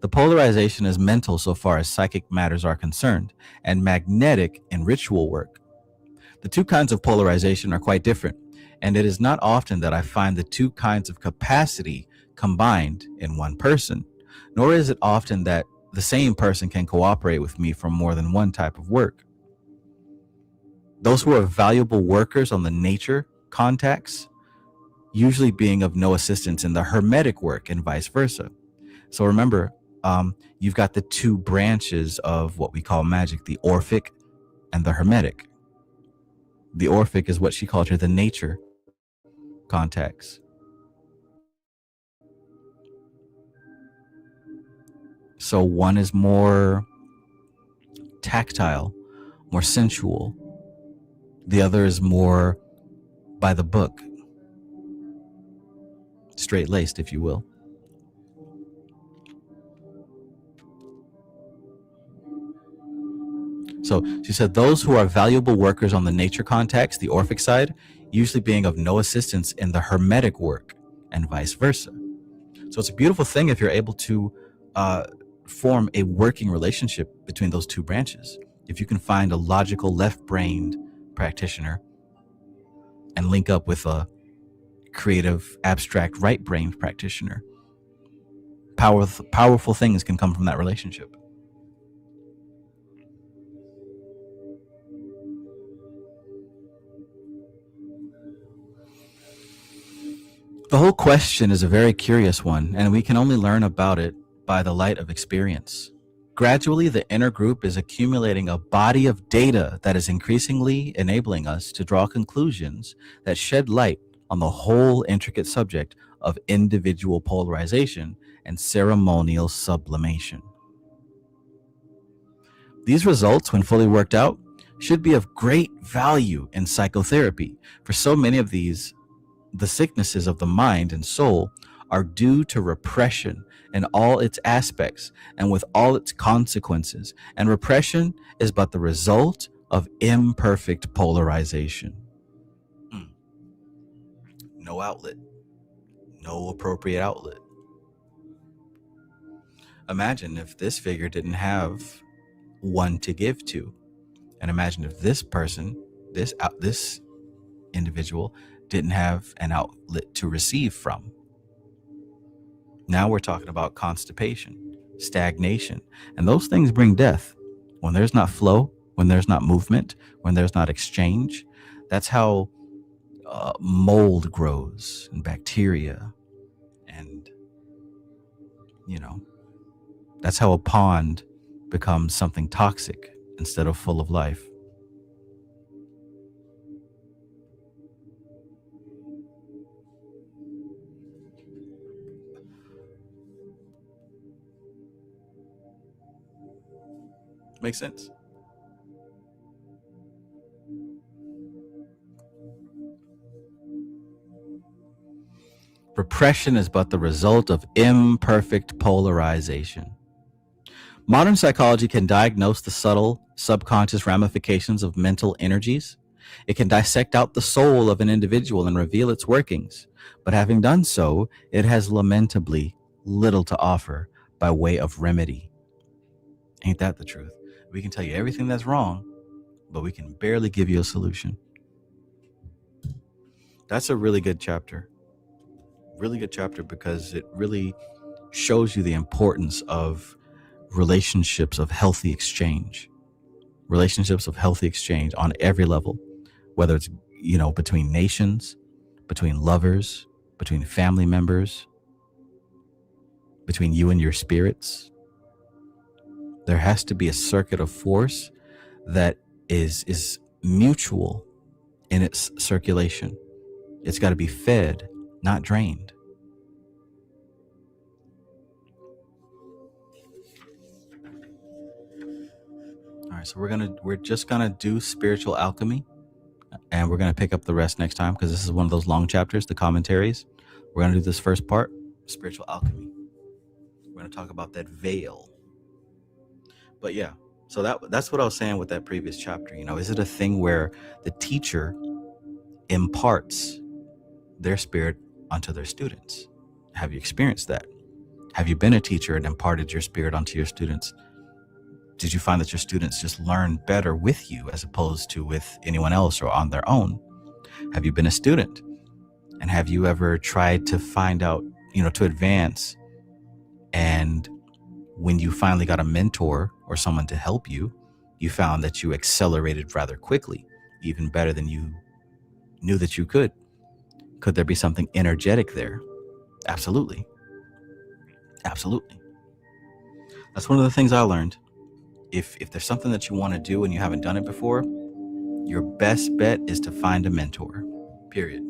The polarization is mental so far as psychic matters are concerned, and magnetic in ritual work. The two kinds of polarization are quite different, and it is not often that I find the two kinds of capacity combined in one person, nor is it often that the same person can cooperate with me for more than one type of work. Those who are valuable workers on the nature contacts, usually being of no assistance in the hermetic work and vice versa. So remember, you've got the two branches of what we call magic, the Orphic and the hermetic. The Orphic is what she called here, the nature contacts. So one is more tactile, more sensual. The other is more by the book, straight-laced, if you will. So she said, those who are valuable workers on the nature contacts, the Orphic side, usually being of no assistance in the hermetic work and vice versa. So it's a beautiful thing if you're able to form a working relationship between those two branches. If you can find a logical left-brained practitioner and link up with a creative, abstract, right-brained practitioner, powerful things can come from that relationship. The whole question is a very curious one, and we can only learn about it by the light of experience. Gradually, the inner group is accumulating a body of data that is increasingly enabling us to draw conclusions that shed light on the whole intricate subject of individual polarization and ceremonial sublimation. These results, when fully worked out, should be of great value in psychotherapy, for so many of these, the sicknesses of the mind and soul, are due to repression in all its aspects and with all its consequences. And repression is but the result of imperfect polarization. No outlet, no appropriate outlet. Imagine if this figure didn't have one to give to. And imagine if this person, this individual, didn't have an outlet to receive from. Now we're talking about constipation, stagnation, and those things bring death. When there's not flow, when there's not movement, when there's not exchange, that's how mold grows and bacteria. And, that's how a pond becomes something toxic instead of full of life. Makes sense. Repression is but the result of imperfect polarization. Modern psychology can diagnose the subtle, subconscious ramifications of mental energies. It can dissect out the soul of an individual and reveal its workings. But having done so, it has lamentably little to offer by way of remedy. Ain't that the truth? We can tell you everything that's wrong, but we can barely give you a solution. That's a really good chapter. Really good chapter because it really shows you the importance of relationships of healthy exchange. Relationships of healthy exchange on every level, whether it's, between nations, between lovers, between family members, between you and your spirits. There has to be a circuit of force that is mutual in its circulation. It's got to be fed, not drained. All right, so we're just gonna do spiritual alchemy, and we're gonna pick up the rest next time because this is one of those long chapters, the commentaries. We're gonna do this first part, spiritual alchemy. We're gonna talk about that veil. But yeah, so that's what I was saying with that previous chapter. Is it a thing where the teacher imparts their spirit onto their students? Have you experienced that? Have you been a teacher and imparted your spirit onto your students? Did you find that your students just learn better with you as opposed to with anyone else or on their own? Have you been a student? And have you ever tried to find out, to advance? And when you finally got a mentor or someone to help you, you found that you accelerated rather quickly, even better than you knew that you could. Could there be something energetic there? Absolutely. Absolutely. That's one of the things I learned. If there's something that you want to do and you haven't done it before, your best bet is to find a mentor, period.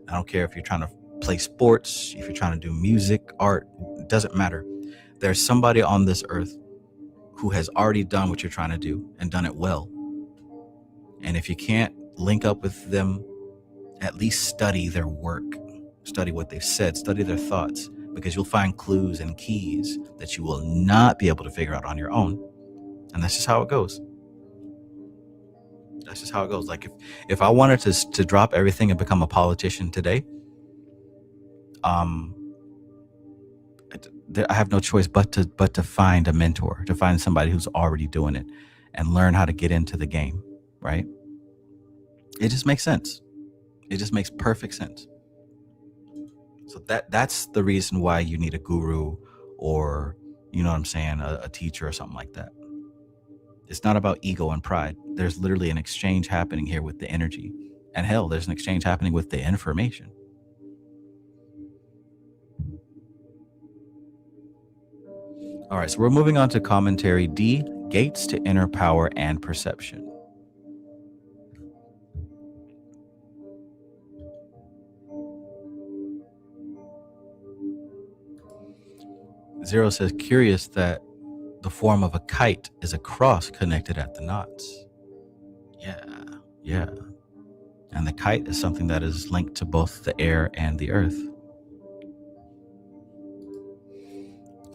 I don't care if you're trying to play sports, if you're trying to do music, art, it doesn't matter. There's somebody on this earth who has already done what you're trying to do and done it well. And if you can't link up with them, at least study their work, study what they've said, study their thoughts, because you'll find clues and keys that you will not be able to figure out on your own. And that's just how it goes. That's just how it goes. Like if I wanted to drop everything and become a politician today, I have no choice but to find a mentor, to find somebody who's already doing it and learn how to get into the game, right? It just makes sense. It just makes perfect sense. So that's the reason why you need a guru or, a teacher or something like that. It's not about ego and pride. There's literally an exchange happening here with the energy. And hell, there's an exchange happening with the information. All right, so we're moving on to commentary D, gates to inner power and perception. Zero says, curious that the form of a kite is a cross connected at the knots. Yeah. And the kite is something that is linked to both the air and the earth.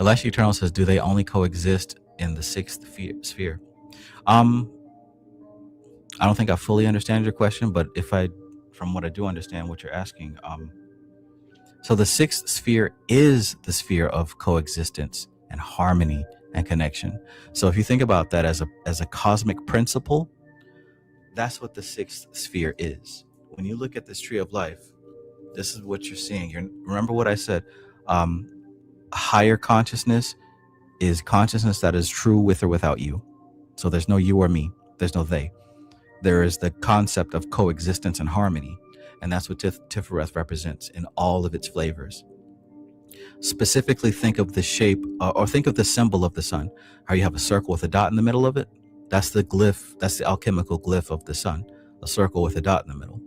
Elisha Eternal says, do they only coexist in the sixth sphere? I don't think I fully understand your question, but from what I do understand what you're asking, so the sixth sphere is the sphere of coexistence and harmony and connection. So if you think about that as a cosmic principle, that's what the sixth sphere is. When you look at this tree of life, this is what you're seeing. Remember what I said. Higher consciousness is consciousness that is true with or without you. So there's no you or me. There's no they. There is the concept of coexistence and harmony. And that's what Tifereth represents in all of its flavors. Specifically, think of the shape or think of the symbol of the sun. How you have a circle with a dot in the middle of it. That's the glyph. That's the alchemical glyph of the sun. A circle with a dot in the middle.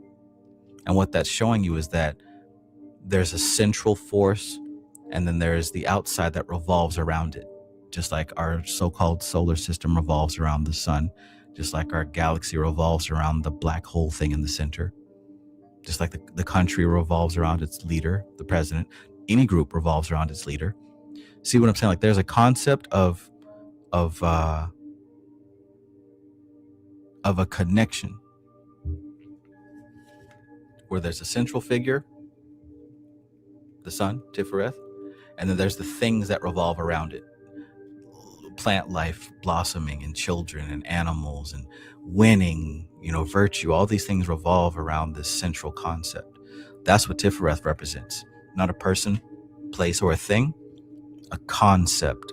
And what that's showing you is that there's a central force, and then there's the outside that revolves around it. Just like our so-called solar system revolves around the sun, just like our galaxy revolves around the black hole thing in the center, just like the country revolves around its leader, the president. Any group revolves around its leader. See what I'm saying? Like there's a concept of a connection where there's a central figure, the sun, Tifereth, and then there's the things that revolve around it. Plant life blossoming, and children and animals and winning, virtue. All these things revolve around this central concept. That's what Tifereth represents. Not a person, place, or a thing, a concept.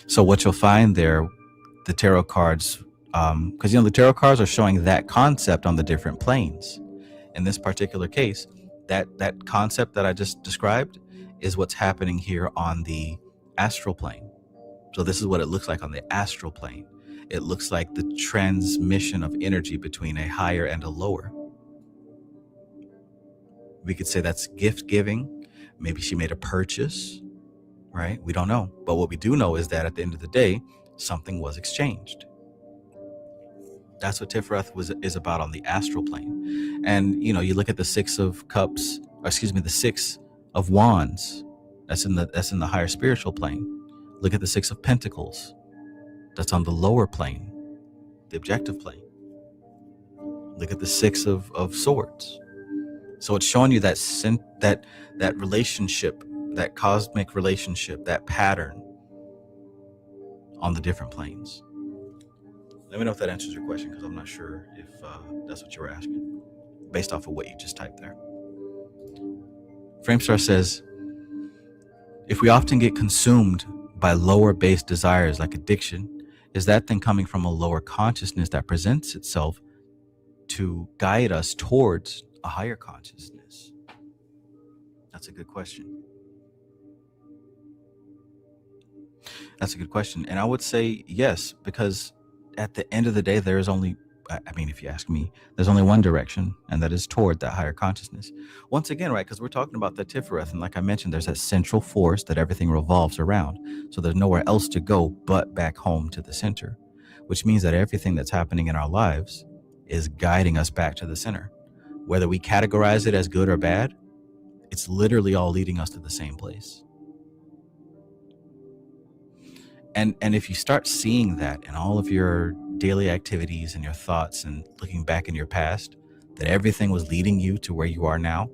So what you'll find there, the tarot cards, because the tarot cards are showing that concept on the different planes. In this particular case, that concept that I just described is what's happening here on the astral plane. So this is what it looks like on the astral plane. It looks like the transmission of energy between a higher and a lower. We could say that's gift giving. Maybe she made a purchase, right? We don't know. But what we do know is that at the end of the day, something was exchanged. That's what Tifereth is about on the astral plane. And, you look at the Six of Cups, the Six of Wands. That's in the higher spiritual plane. Look at the Six of Pentacles. That's on the lower plane, the objective plane. Look at the Six of Swords. So it's showing you that relationship, that cosmic relationship, that pattern on the different planes. Let me know if that answers your question, because I'm not sure if that's what you were asking, based off of what you just typed there. Framestar says, if we often get consumed by lower base desires like addiction, is that then coming from a lower consciousness that presents itself to guide us towards a higher consciousness? That's a good question. That's a good question. And I would say yes, because at the end of the day, there is only, if you ask me, there's only one direction, and that is toward that higher consciousness. Once again, right, because we're talking about the Tifereth, and like I mentioned, there's that central force that everything revolves around. So there's nowhere else to go but back home to the center, which means that everything that's happening in our lives is guiding us back to the center. Whether we categorize it as good or bad, it's literally all leading us to the same place. And if you start seeing that in all of your daily activities and your thoughts and looking back in your past, that everything was leading you to where you are now,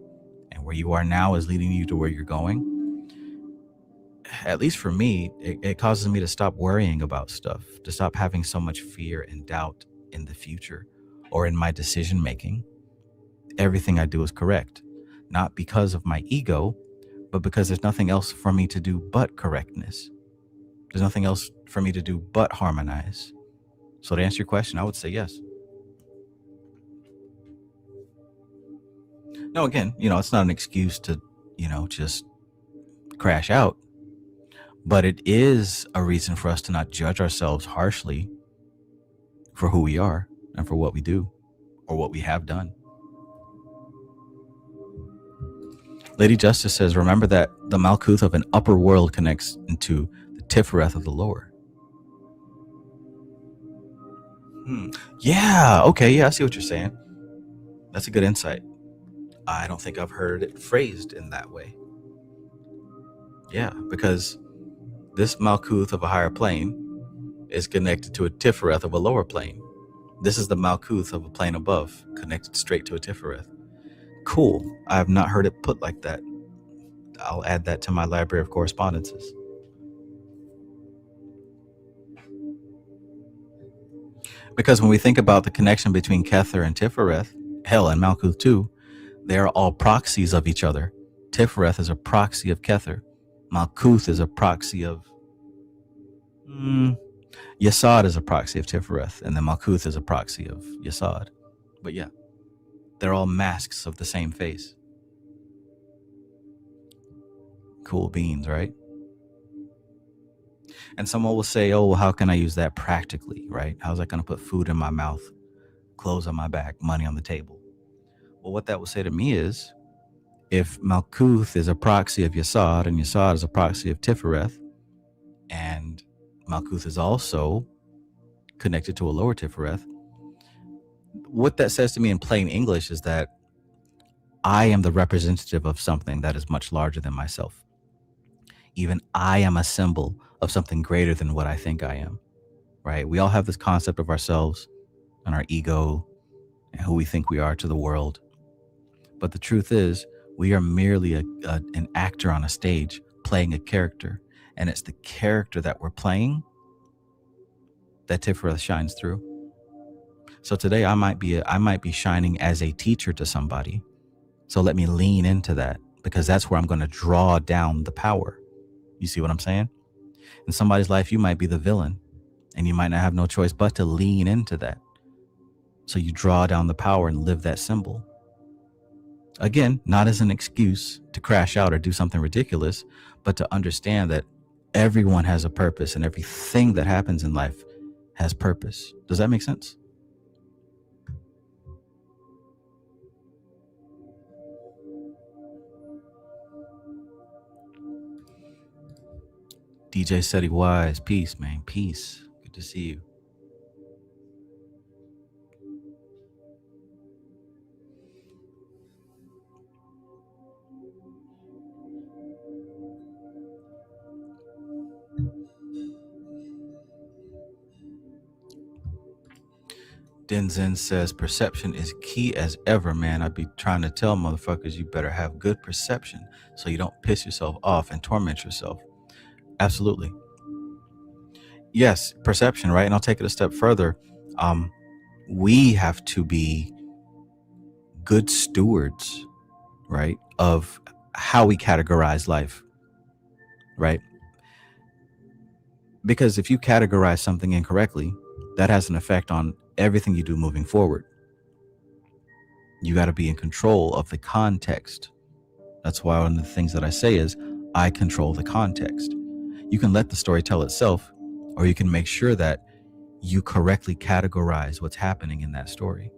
and where you are now is leading you to where you're going, at least for me, it causes me to stop worrying about stuff, to stop having so much fear and doubt in the future or in my decision making. Everything I do is correct, not because of my ego, but because there's nothing else for me to do but correctness. There's nothing else for me to do but harmonize. So to answer your question, I would say yes. Now, again, it's not an excuse to, just crash out. But it is a reason for us to not judge ourselves harshly for who we are and for what we do or what we have done. Lady Justice says, remember that the Malkuth of an upper world connects into the Tifereth of the lower. Yeah, okay, yeah, I see what you're saying. That's a good insight. I don't think I've heard it phrased in that way. Yeah, because this Malkuth of a higher plane is connected to a Tifereth of a lower plane. This is the Malkuth of a plane above, connected straight to a Tifereth. Cool. I have not heard it put like that. I'll add that to my library of correspondences. Because when we think about the connection between Kether and Tifereth, hell, and Malkuth too, they are all proxies of each other. Tifereth is a proxy of Kether. Malkuth is a proxy of Yesod is a proxy of Tifereth, and then Malkuth is a proxy of Yesod. But yeah, they're all masks of the same face. Cool beans, right? And someone will say, oh, well, how can I use that practically, right? How's that going to put food in my mouth, clothes on my back, money on the table? Well, what that will say to me is, if Malkuth is a proxy of Yesod, and Yesod is a proxy of Tifereth, and Malkuth is also connected to a lower Tifereth, what that says to me in plain English is that I am the representative of something that is much larger than myself. Even I am a symbol of something greater than what I think I am, right? We all have this concept of ourselves and our ego and who we think we are to the world. But the truth is, we are merely an actor on a stage playing a character. And it's the character that we're playing that Tifereth shines through. So today I might be shining as a teacher to somebody. So let me lean into that, because that's where I'm going to draw down the power. You see what I'm saying? In somebody's life, you might be the villain, and you might not have no choice but to lean into that. So you draw down the power and live that symbol. Again, not as an excuse to crash out or do something ridiculous, but to understand that everyone has a purpose, and everything that happens in life has purpose. Does that make sense? DJ Steady Wise, peace, man, peace. Good to see you. Denzen says perception is key as ever, man. I be trying to tell motherfuckers you better have good perception so you don't piss yourself off and torment yourself. Absolutely. Yes, perception, right? And I'll take it a step further. We have to be good stewards, right, of how we categorize life, right? Because if you categorize something incorrectly, that has an effect on everything you do moving forward. You got to be in control of the context. That's why one of the things that I say is I control the context. You can let the story tell itself, or you can make sure that you correctly categorize what's happening in that story.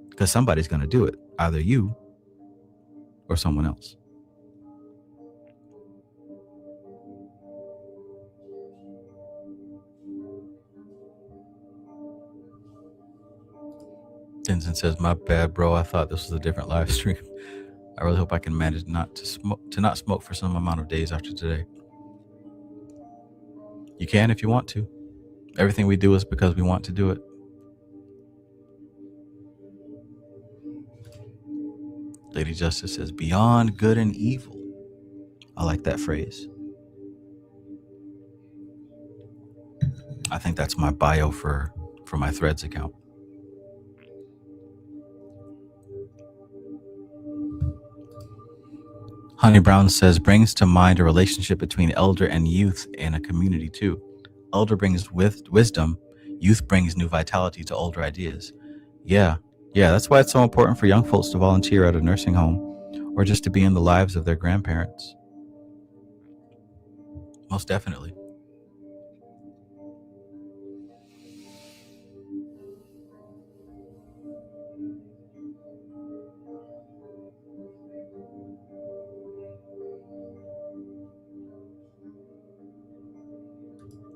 Because somebody's going to do it, either you or someone else. Denson says, my bad, bro. I thought this was a different live stream. I really hope I can manage not to smoke for some amount of days after today. You can if you want to. Everything we do is because we want to do it. Lady Justice says, beyond good and evil. I like that phrase. I think that's my bio for my Threads account. Honey Brown says, brings to mind a relationship between elder and youth in a community too. Elder brings wisdom, youth brings new vitality to older ideas. Yeah, that's why it's so important for young folks to volunteer at a nursing home or just to be in the lives of their grandparents. Most definitely.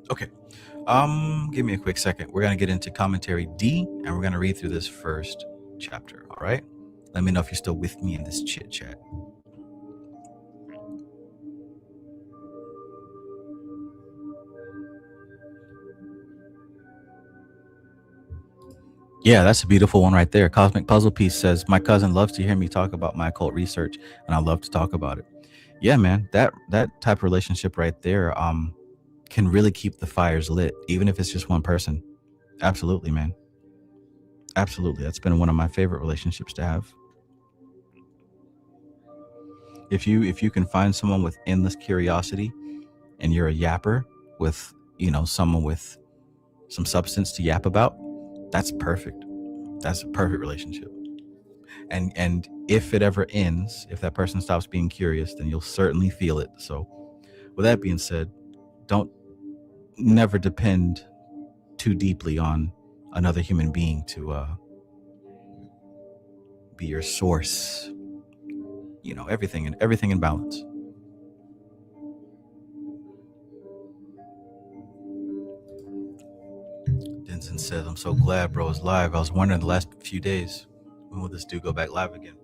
Okay. Give me a quick second. We're going to get into commentary D, and we're going to read through this first chapter. All right. Let me know if you're still with me in this chit chat. Yeah, that's a beautiful one right there. Cosmic Puzzle Piece says, my cousin loves to hear me talk about my occult research, and I love to talk about it. Yeah, man, that type of relationship right there can really keep the fires lit, even if it's just one person. Absolutely, man. Absolutely. That's been one of my favorite relationships to have. If you can find someone with endless curiosity and you're a yapper with, someone with some substance to yap about, that's perfect. That's a perfect relationship. And if it ever ends, if that person stops being curious, then you'll certainly feel it. So with that being said, don't never depend too deeply on another human being to be your source. Everything in balance. Denson says, "I'm so glad, bro, is live. I was wondering the last few days, when will this dude go back live again?"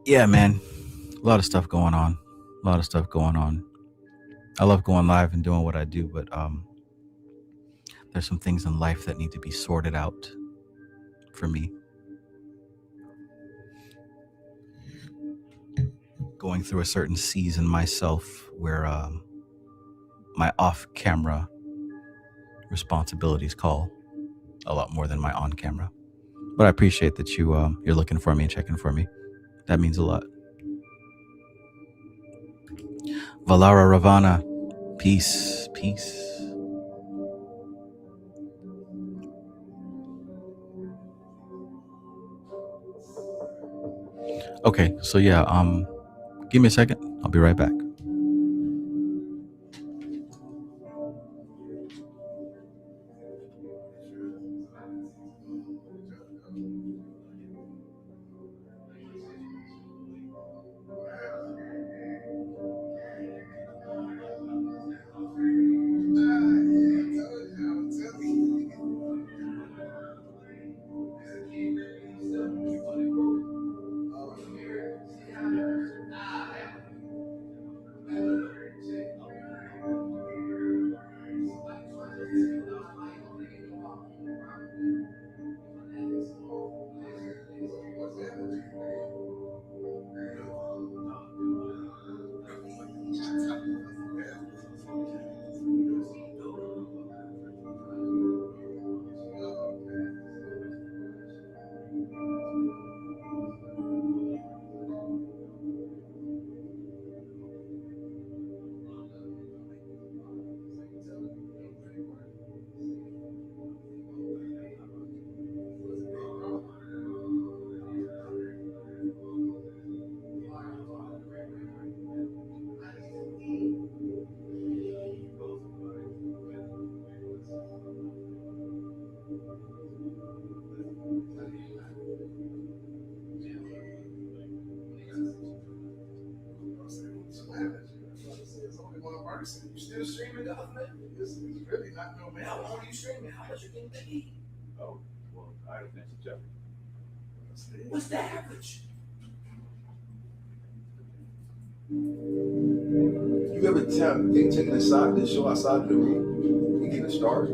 Yeah, man, a lot of stuff going on. A lot of stuff going on. I love going live and doing what I do, but there's some things in life that need to be sorted out for me. Going through a certain season myself where my off-camera responsibilities call a lot more than my on-camera. But I appreciate that you're looking for me and checking for me. That means a lot. Valara Ravana, peace, peace. Okay, so yeah, give me a second. I'll be right back. You ever take the side the show outside of the room? You get a start.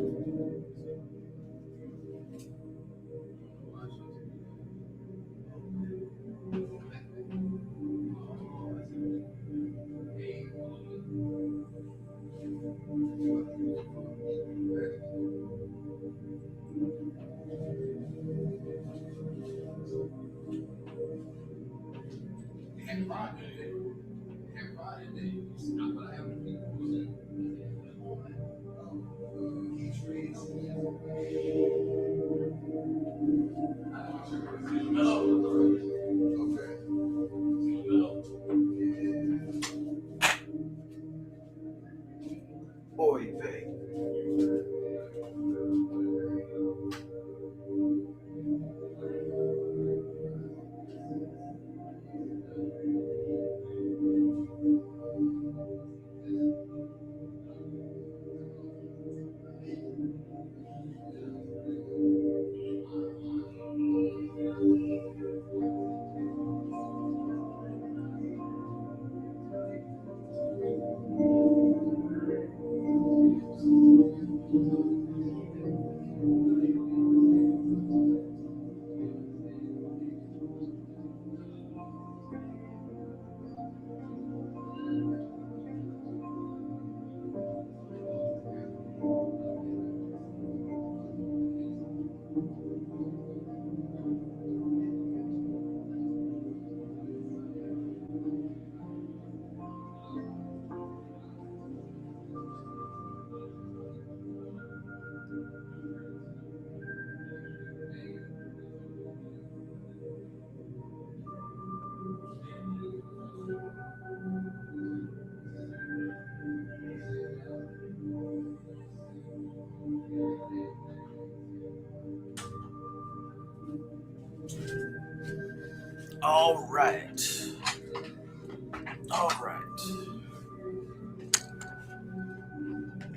All right.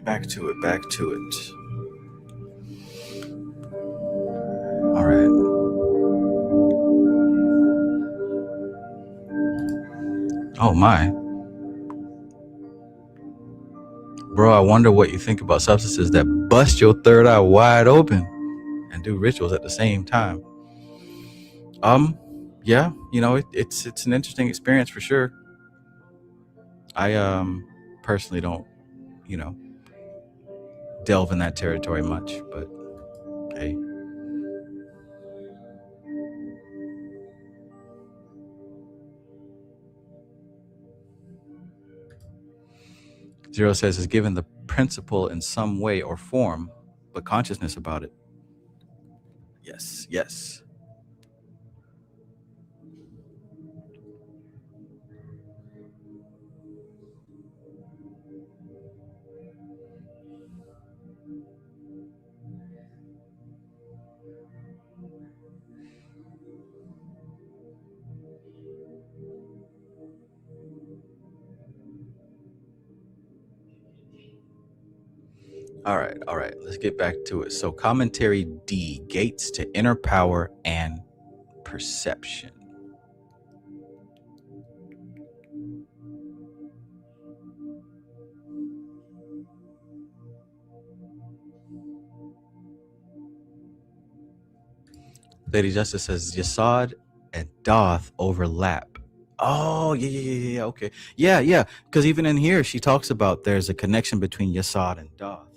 Back to it. All right. Oh my. Bro, I wonder what you think about substances that bust your third eye wide open and do rituals at the same time. Yeah, it's an interesting experience for sure. I personally don't, delve in that territory much, but hey. Zero says is given the principle in some way or form, but consciousness about it. Yes. All right. Let's get back to it. So commentary D, gates to inner power and perception. Lady Justice says Yasad and Doth overlap. Oh, yeah. Okay. Yeah. Because even in here, she talks about there's a connection between Yasad and Doth.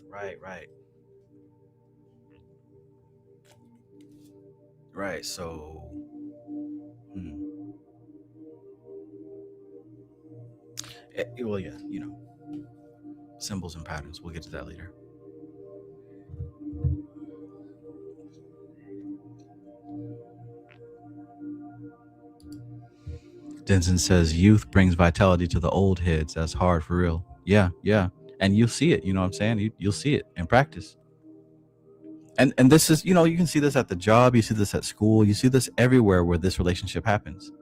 Right. So, well, yeah, symbols and patterns. We'll get to that later. Denson says youth brings vitality to the old heads. That's hard for real. Yeah. And you'll see it. You know what I'm saying? You'll see it in practice. And this is, you can see this at the job. You see this at school. You see this everywhere where this relationship happens.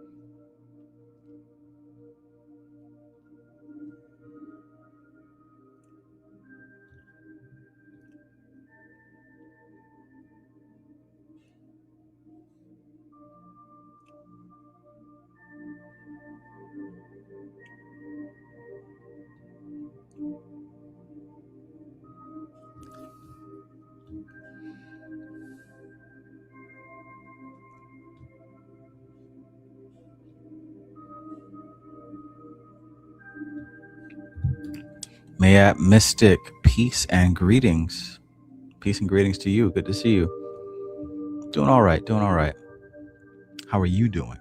Mayat Mystic, peace and greetings. Peace and greetings to you. Good to see you. Doing all right. How are you doing?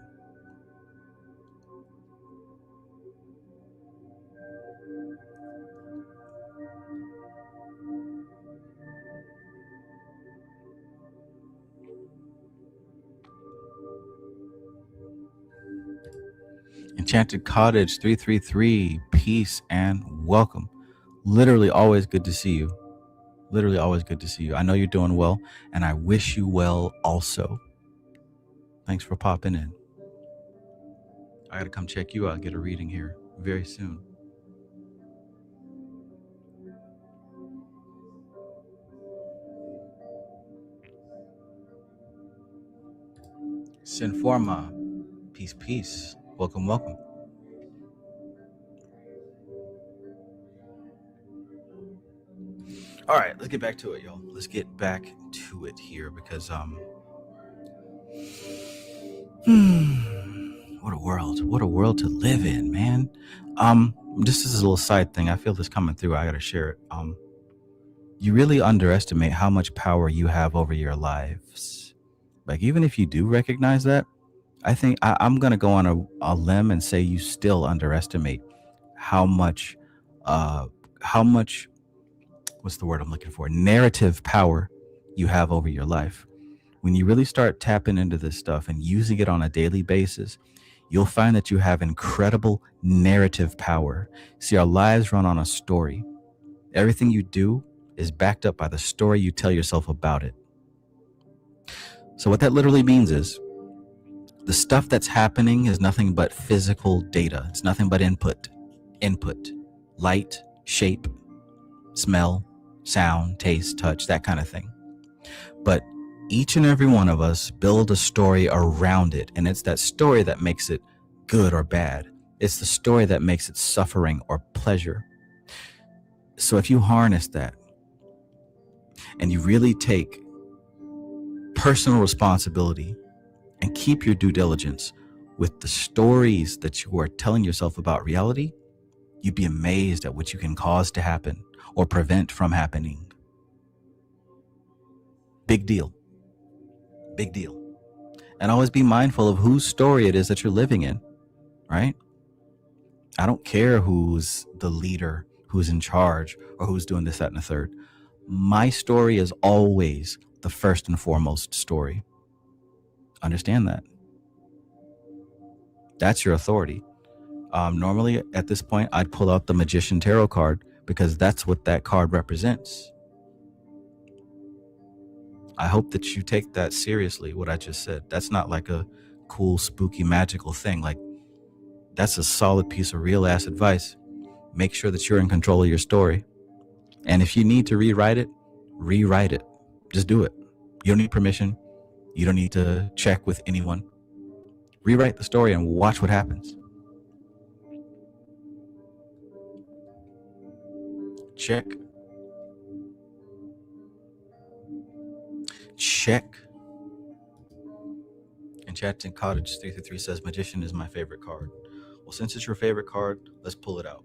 Enchanted Cottage 333, peace and welcome. Literally always good to see you. I know you're doing well, and I wish you well also. Thanks for popping in. I gotta come check you out, get a reading here very soon. Sinforma, peace. Welcome. All right, let's get back to it, y'all. Let's get back to it here because what a world to live in, man. Just as a little side thing, I feel this coming through. I gotta share it. You really underestimate how much power you have over your lives. Like, even if you do recognize that, I think I'm gonna go on a limb and say you still underestimate how much what's the word I'm looking for? Narrative power you have over your life. When you really start tapping into this stuff and using it on a daily basis, you'll find that you have incredible narrative power. See, our lives run on a story. Everything you do is backed up by the story you tell yourself about it. So what that literally means is The stuff that's happening is nothing but physical data. It's nothing but input, light, shape, smell, sound, taste, touch, that kind of thing. But each and every one of us build a story around it, and it's that story that makes it good or bad. It's the story that makes it suffering or pleasure. So if you harness that and you really take personal responsibility and keep your due diligence with the stories that you are telling yourself about reality, you'd be amazed at what you can cause to happen or prevent from happening. Big deal. Big deal. And always be mindful of whose story it is that you're living in, right? I don't care who's the leader, who's in charge, or who's doing this, that, and the third. My story is always the first and foremost story. Understand that. That's your authority. Normally, at this point, I'd pull out the Magician Tarot card because that's what that card represents. I hope that you take that seriously, what I just said. That's not like a cool, spooky, magical thing. Like, that's a solid piece of real ass advice. Make sure that you're in control of your story. And if you need to rewrite it, rewrite it. Just do it. You don't need permission. You don't need to check with anyone. Rewrite the story and watch what happens. Check. Enchanted Cottage 333 says Magician is my favorite card. Well, since it's your favorite card, let's pull it out.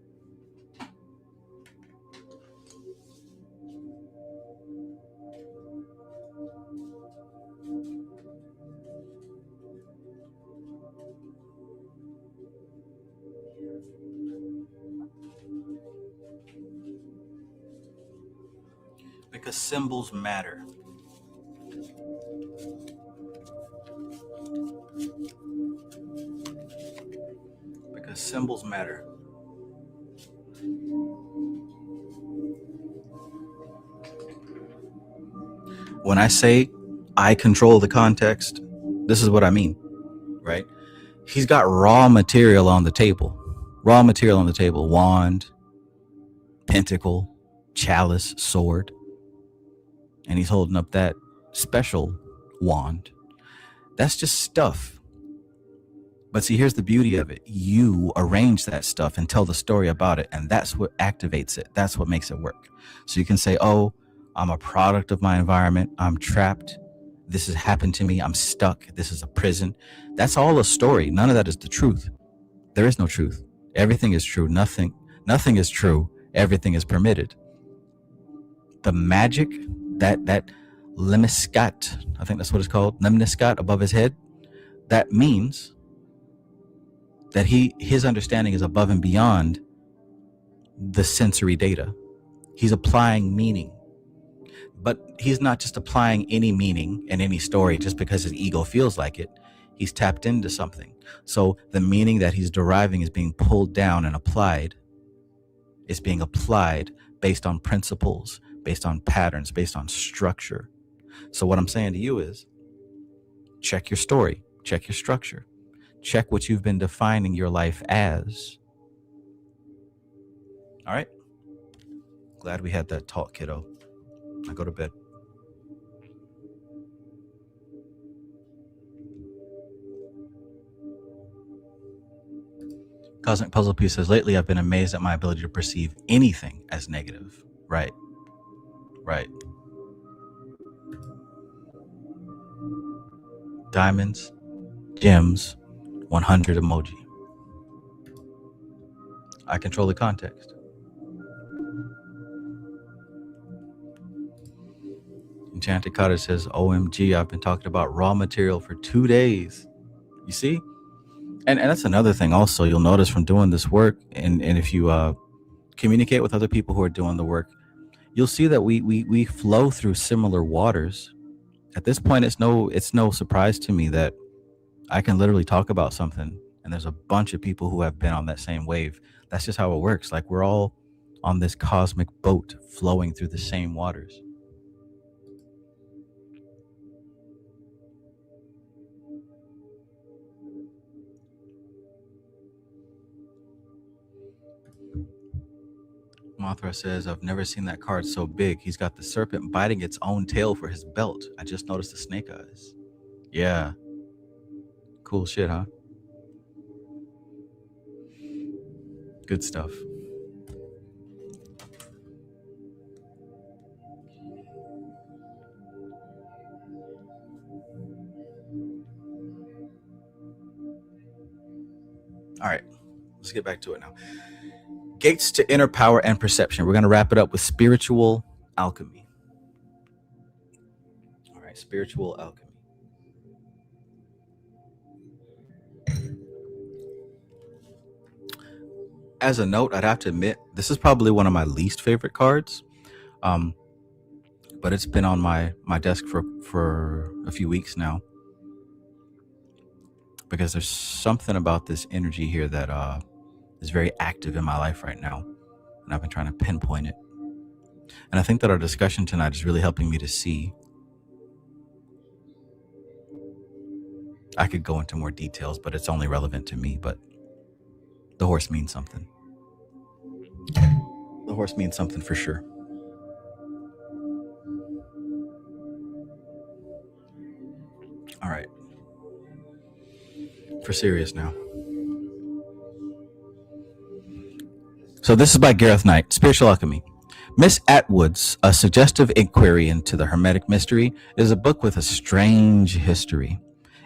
Because symbols matter. Because symbols matter. When I say I control the context, this is what I mean, right? He's got raw material on the table. Wand, pentacle, chalice, sword. And he's holding up that special wand. That's just stuff. But see, here's the beauty of it. You arrange that stuff and tell the story about it, and that's what activates it. That's what makes it work. So you can say, oh, I'm a product of my environment. I'm trapped. This has happened to me. I'm stuck. This is a prison. That's all a story. None of that is the truth. There is no truth. Everything is true. Nothing is true. Everything is permitted. The magic, that lemniscat, I think that's what it's called, lemniscat above his head, that means that his understanding is above and beyond the sensory data. He's applying meaning. But he's not just applying any meaning in any story just because his ego feels like it. He's tapped into something. So the meaning that he's deriving is being pulled down and applied. It's being applied based on principles, based on patterns, based on structure. So what I'm saying to you is, check your story, check your structure, check what you've been defining your life as. All right? Glad we had that talk, kiddo. I go to bed. Cosmic Puzzle Piece says, lately I've been amazed at my ability to perceive anything as negative. Right. Diamonds, gems, 100 emoji. I control the context. Enchanted Cottage says, OMG, I've been talking about raw material for 2 days. You see? And that's another thing also you'll notice from doing this work. And if you communicate with other people who are doing the work, you'll see that we flow through similar waters. At this point, it's no surprise to me that I can literally talk about something and there's a bunch of people who have been on that same wave. That's just how it works. Like, we're all on this cosmic boat flowing through the same waters. Mothra says, I've never seen that card so big. He's got the serpent biting its own tail for his belt. I just noticed the snake eyes. Yeah. Cool shit, huh? Good stuff. All right, let's get back to it now. Gates to inner power and perception. We're going to wrap it up with spiritual alchemy. All right, spiritual alchemy. As a note, I'd have to admit, this is probably one of my least favorite cards. But it's been on my desk for a few weeks now, because there's something about this energy here that is very active in my life right now, and I've been trying to pinpoint it. And I think that our discussion tonight is really helping me to see. I could go into more details, but it's only relevant to me. But the horse means something. The horse means something for sure. All right. For serious now. So this is by Gareth Knight, Spiritual Alchemy. Miss Atwood's A Suggestive Inquiry into the Hermetic Mystery is a book with a strange history.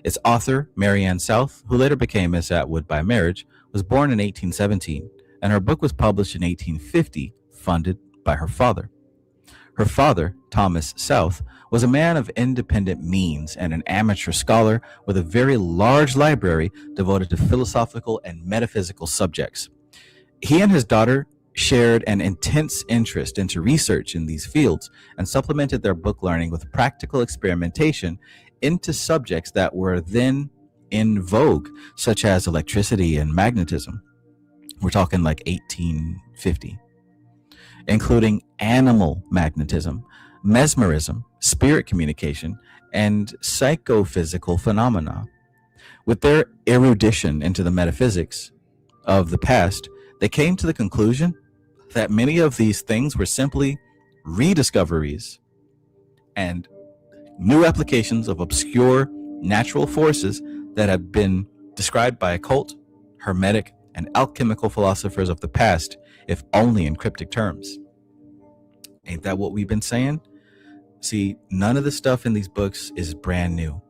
Its author, Marianne South, who later became Miss Atwood by marriage, was born in 1817, and her book was published in 1850, funded by her father. Her father, Thomas South, was a man of independent means and an amateur scholar with a very large library devoted to philosophical and metaphysical subjects. He and his daughter shared an intense interest into research in these fields and supplemented their book learning with practical experimentation into subjects that were then in vogue, such as electricity and magnetism. We're talking like 1850, including animal magnetism, mesmerism, spirit communication, and psychophysical phenomena. With their erudition into the metaphysics of the past, they came to the conclusion that many of these things were simply rediscoveries and new applications of obscure natural forces that have been described by occult, hermetic, and alchemical philosophers of the past, if only in cryptic terms. Ain't that what we've been saying? See, none of the stuff in these books is brand new.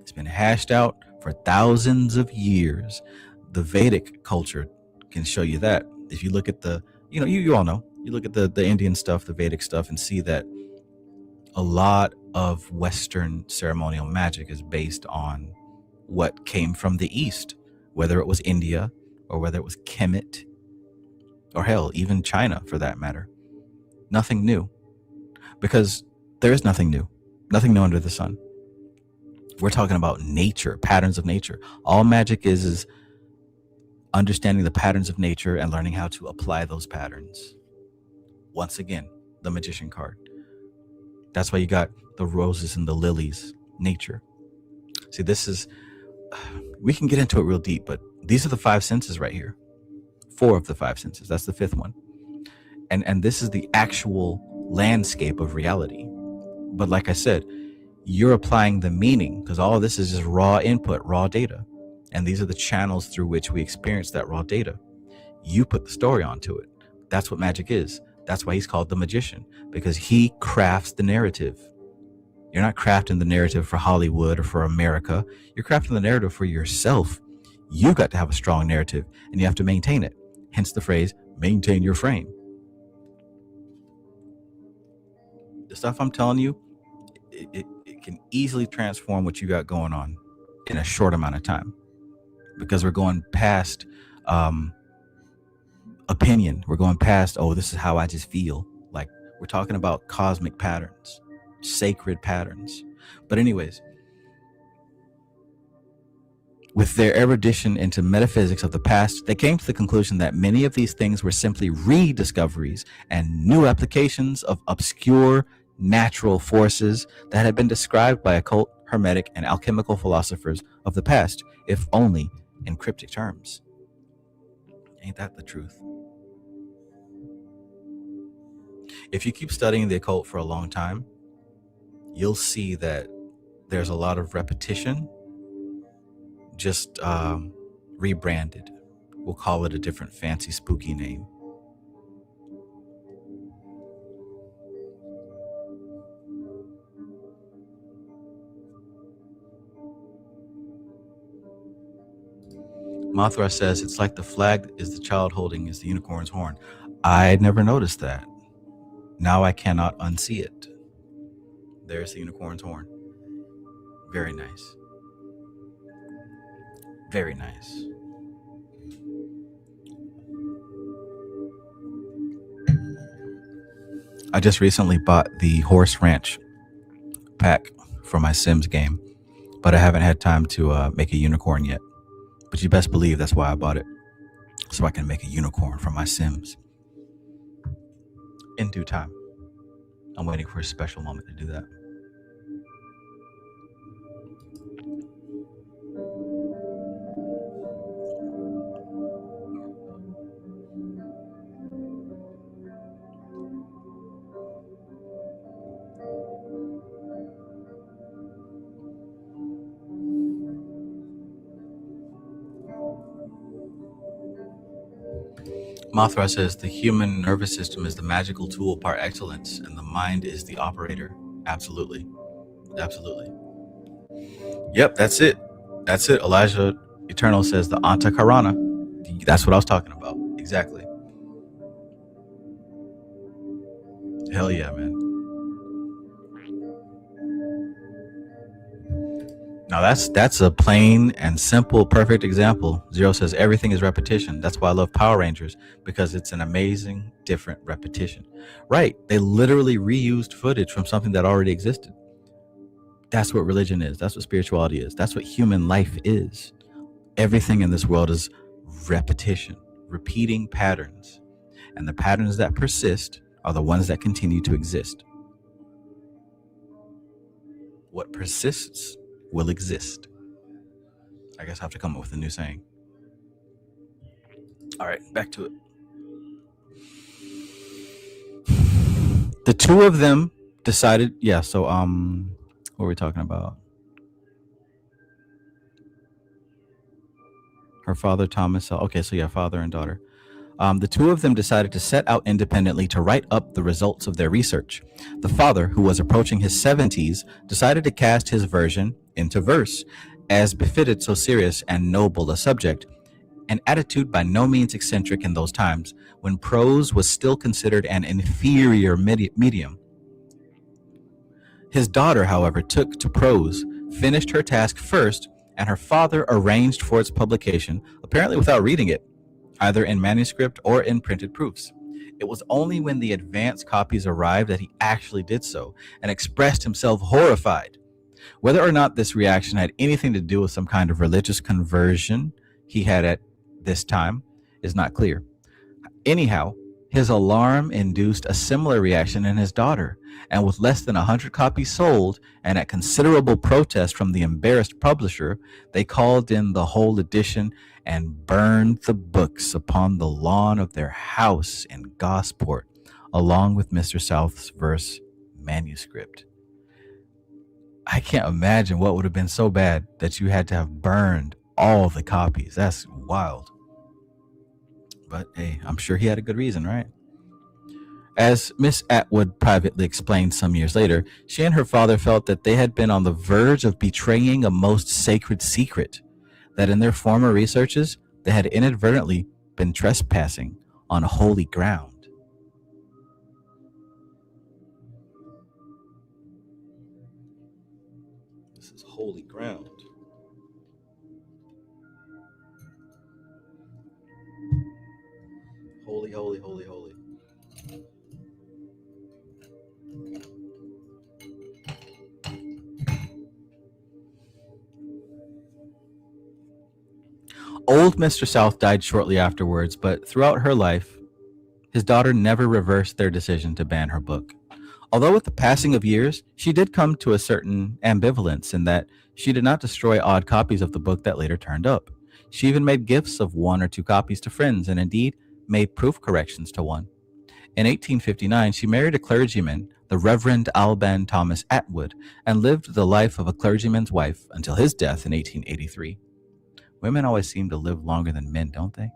It's been hashed out for thousands of years. The Vedic culture can show you that. If you look at you all know, you look at the Indian stuff, the Vedic stuff, and see that a lot of Western ceremonial magic is based on what came from the East, whether it was India or whether it was Kemet, or hell, even China for that matter. Nothing new, because there is nothing new under the sun. We're talking about nature, patterns of nature. All magic is understanding the patterns of nature and learning how to apply those patterns. Once again, the magician card. That's why you got the roses and the lilies, nature. See, we can get into it real deep, but these are the five senses right here. 4 of the 5 senses. That's the 5th one. And this is the actual landscape of reality. But like I said, you're applying the meaning, because all of this is just raw input, raw data. And these are the channels through which we experience that raw data. You put the story onto it. That's what magic is. That's why he's called the magician, because he crafts the narrative. You're not crafting the narrative for Hollywood or for America. You're crafting the narrative for yourself. You've got to have a strong narrative, and you have to maintain it. Hence the phrase, maintain your frame. The stuff I'm telling you, it can easily transform what you got going on in a short amount of time, because we're going past opinion. We're going past, oh, this is how I just feel. Like, we're talking about cosmic patterns, sacred patterns. But anyways, with their erudition into metaphysics of the past, they came to the conclusion that many of these things were simply rediscoveries and new applications of obscure natural forces that had been described by occult, hermetic, and alchemical philosophers of the past, if only in cryptic terms. Ain't that the truth? If you keep studying the occult for a long time, you'll see that there's a lot of repetition, just rebranded. We'll call it a different fancy spooky name. Mothra says it's like the flag is the child holding is the unicorn's horn. I never noticed that. Now I cannot unsee it. There's the unicorn's horn. Very nice. Very nice. I just recently bought the Horse Ranch pack for my Sims game, but I haven't had time to make a unicorn yet. But you best believe that's why I bought it, so I can make a unicorn for my Sims in due time. I'm waiting for a special moment to do that. Mothra says the human nervous system is the magical tool par excellence, and the mind is the operator. Absolutely. Absolutely. Yep, that's it. That's it. Elijah Eternal says the Anta Karana. That's what I was talking about. Exactly. Hell yeah, man. Now that's a plain and simple, perfect example. Zero says everything is repetition. That's why I love Power Rangers, because it's an amazing, different repetition. Right. They literally reused footage from something that already existed. That's what religion is. That's what spirituality is. That's what human life is. Everything in this world is repetition, repeating patterns. And the patterns that persist are the ones that continue to exist. What persists will exist. I guess I have to come up with a new saying. All right, back to it. The two of them decided, so what were we talking about? Her father, Thomas. Okay, so father and daughter. The two of them decided to set out independently to write up the results of their research. The father, who was approaching his 70s, decided to cast his version into verse, as befitted so serious and noble a subject, an attitude by no means eccentric in those times, when prose was still considered an inferior medium. His daughter, however, took to prose, finished her task first, and her father arranged for its publication, apparently without reading it, either in manuscript or in printed proofs. It was only when the advance copies arrived that he actually did so, and expressed himself horrified. Whether or not this reaction had anything to do with some kind of religious conversion he had at this time is not clear. Anyhow, his alarm induced a similar reaction in his daughter, and with less than 100 copies sold, and at considerable protest from the embarrassed publisher, they called in the whole edition and burned the books upon the lawn of their house in Gosport, along with Mr. South's verse manuscript. I can't imagine what would have been so bad that you had to have burned all the copies. That's wild. But hey, I'm sure he had a good reason, right? As Miss Atwood privately explained some years later, she and her father felt that they had been on the verge of betraying a most sacred secret, that in their former researches, they had inadvertently been trespassing on holy ground. This is holy ground. Holy, holy, holy, holy. Old Mr. South died shortly afterwards, but throughout her life, his daughter never reversed their decision to ban her book. Although with the passing of years, she did come to a certain ambivalence in that she did not destroy odd copies of the book that later turned up. She even made gifts of 1 or 2 copies to friends, and indeed made proof corrections to one. In 1859, she married a clergyman, the Reverend Alban Thomas Atwood, and lived the life of a clergyman's wife until his death in 1883. Women always seem to live longer than men, don't they?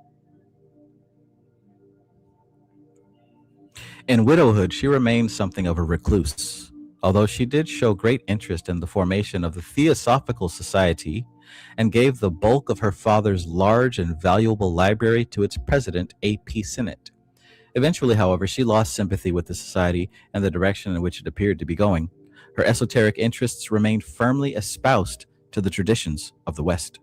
In widowhood, she remained something of a recluse, although she did show great interest in the formation of the Theosophical Society and gave the bulk of her father's large and valuable library to its president, A.P. Sinnett. Eventually, however, she lost sympathy with the society and the direction in which it appeared to be going. Her esoteric interests remained firmly espoused to the traditions of the West.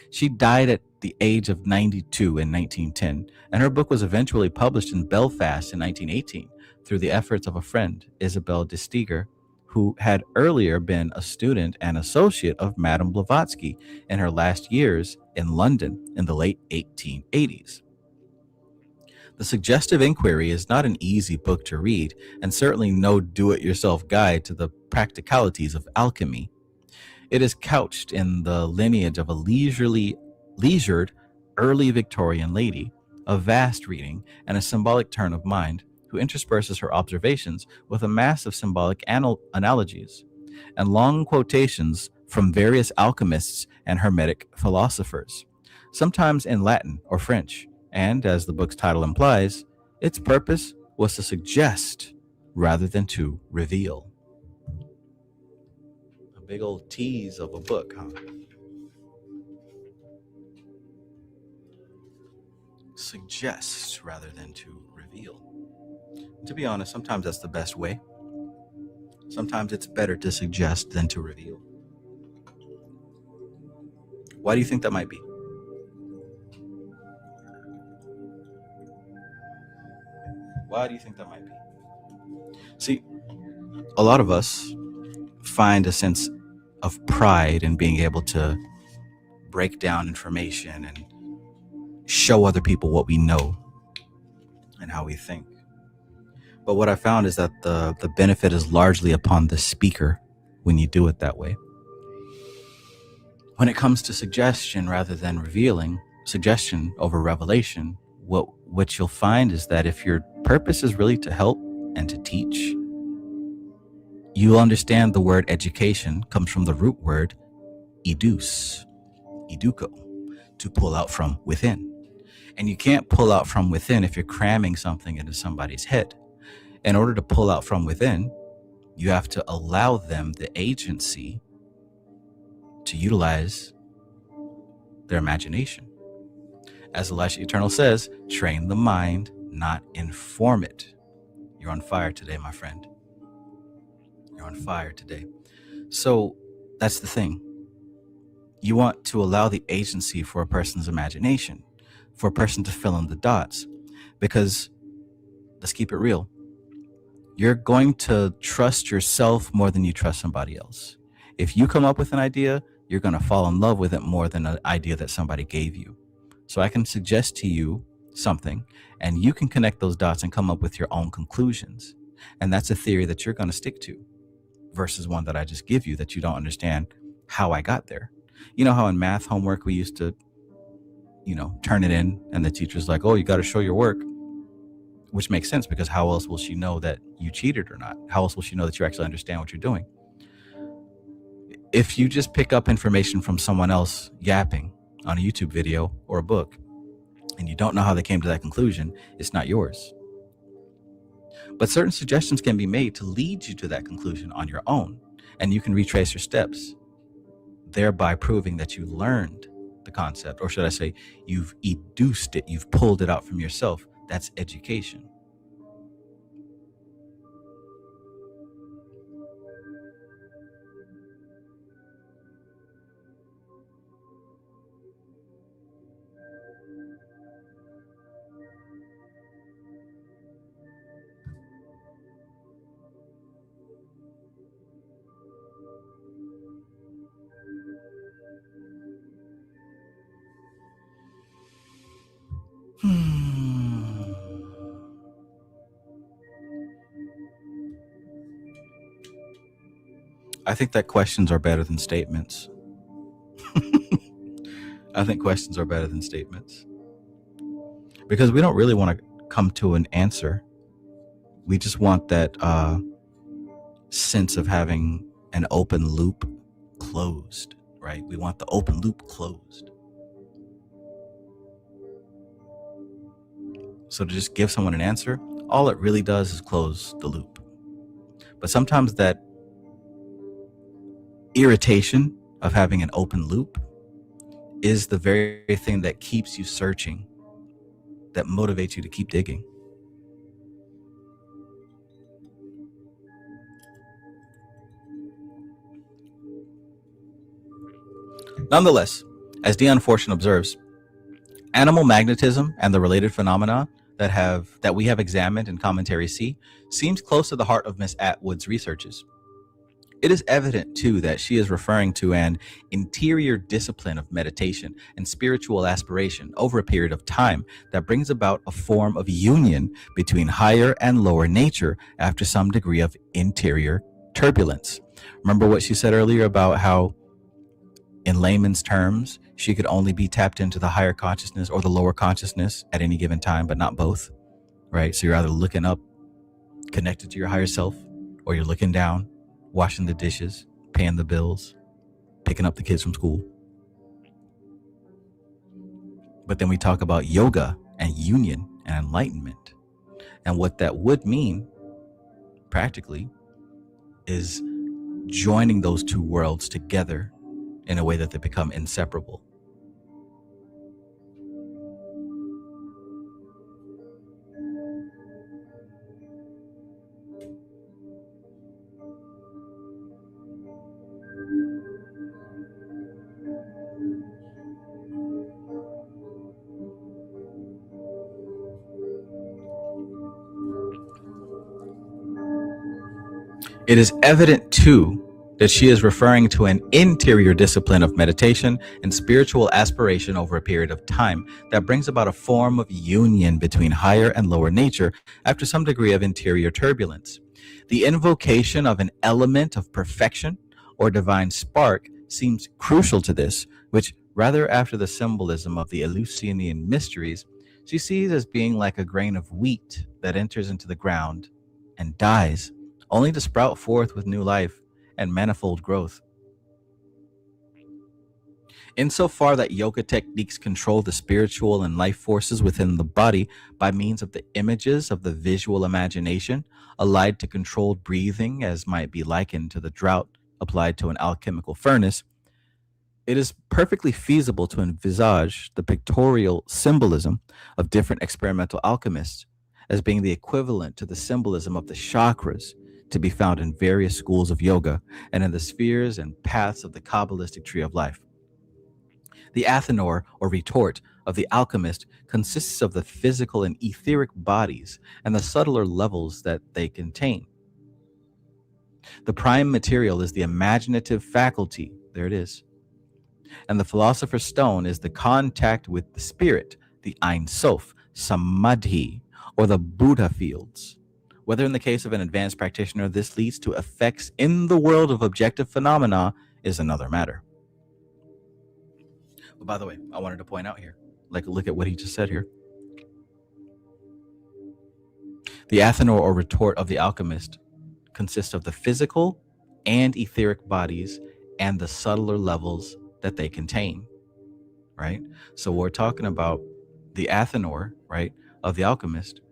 She died at the age of 92 in 1910, and her book was eventually published in Belfast in 1918 through the efforts of a friend, Isabel de Steger, who had earlier been a student and associate of Madame Blavatsky in her last years in London in the late 1880s. The Suggestive Inquiry is not an easy book to read, and certainly no do-it-yourself guide to the practicalities of alchemy. It is couched in the lineage of a leisured early Victorian lady, of vast reading and a symbolic turn of mind, who intersperses her observations with a mass of symbolic analogies and long quotations from various alchemists and hermetic philosophers, sometimes in Latin or French. And, as the book's title implies, its purpose was to suggest rather than to reveal. A big old tease of a book, huh? Suggest rather than to reveal. To be honest, sometimes that's the best way. Sometimes it's better to suggest than to reveal. Why do you think that might be? Why do you think that might be? See, a lot of us find a sense of pride in being able to break down information and show other people what we know and how we think. But what I found is that the benefit is largely upon the speaker when you do it that way. When it comes to suggestion rather than revealing, suggestion over revelation, what you'll find is that if your purpose is really to help and to teach, you'll understand the word education comes from the root word educo, to pull out from within. And you can't pull out from within if you're cramming something into somebody's head. In order to pull out from within, you have to allow them the agency to utilize their imagination. As Elisha Eternal says, train the mind, not inform it. You're on fire today, my friend. You're on fire today. So that's the thing. You want to allow the agency for a person's imagination, for a person to fill in the dots. Because, let's keep it real, you're going to trust yourself more than you trust somebody else. If you come up with an idea, you're going to fall in love with it more than an idea that somebody gave you. So I can suggest to you something, and you can connect those dots and come up with your own conclusions. And that's a theory that you're going to stick to versus one that I just give you that you don't understand how I got there. You know how in math homework we used to, turn it in and the teacher's like, oh, you got to show your work, which makes sense because how else will she know that you cheated or not? How else will she know that you actually understand what you're doing? If you just pick up information from someone else yapping on a YouTube video or a book, and you don't know how they came to that conclusion, it's not yours. But certain suggestions can be made to lead you to that conclusion on your own, and you can retrace your steps, thereby proving that you learned the concept, or should I say, you've educed it, you've pulled it out from yourself. That's education. I think that questions are better than statements. I think questions are better than statements. Because we don't really want to come to an answer. We just want that sense of having an open loop closed, right? We want the open loop closed. So to just give someone an answer, all it really does is close the loop. But sometimes that irritation of having an open loop is the very thing that keeps you searching, that motivates you to keep digging. Nonetheless, as Dion Fortune observes, animal magnetism and the related phenomena that we have examined in commentary C seems close to the heart of Miss Atwood's researches. It is evident, too, that she is referring to an interior discipline of meditation and spiritual aspiration over a period of time that brings about a form of union between higher and lower nature after some degree of interior turbulence. Remember what she said earlier about how, in layman's terms, she could only be tapped into the higher consciousness or the lower consciousness at any given time, but not both, right? So you're either looking up, connected to your higher self, or you're looking down, washing the dishes, paying the bills, picking up the kids from school. But then we talk about yoga and union and enlightenment. And what that would mean, practically, is joining those two worlds together in a way that they become inseparable. It is evident, too, that she is referring to an interior discipline of meditation and spiritual aspiration over a period of time that brings about a form of union between higher and lower nature after some degree of interior turbulence. The invocation of an element of perfection or divine spark seems crucial to this, which, rather after the symbolism of the Eleusinian mysteries, she sees as being like a grain of wheat that enters into the ground and dies, only to sprout forth with new life and manifold growth. Insofar that yoga techniques control the spiritual and life forces within the body by means of the images of the visual imagination, allied to controlled breathing, as might be likened to the drought applied to an alchemical furnace, it is perfectly feasible to envisage the pictorial symbolism of different experimental alchemists as being the equivalent to the symbolism of the chakras to be found in various schools of yoga and in the spheres and paths of the Kabbalistic tree of life. The athanor, or retort, of the alchemist consists of the physical and etheric bodies and the subtler levels that they contain. The prime material is the imaginative faculty, there it is, and the philosopher's stone is the contact with the spirit, the Ein Sof, Samadhi, or the Buddha fields. Whether in the case of an advanced practitioner this leads to effects in the world of objective phenomena is another matter. But by the way, I wanted to point out here, look at what he just said here. The athanor, or retort, of the alchemist consists of the physical and etheric bodies and the subtler levels that they contain, right? So we're talking about the athanor, right, of the alchemist.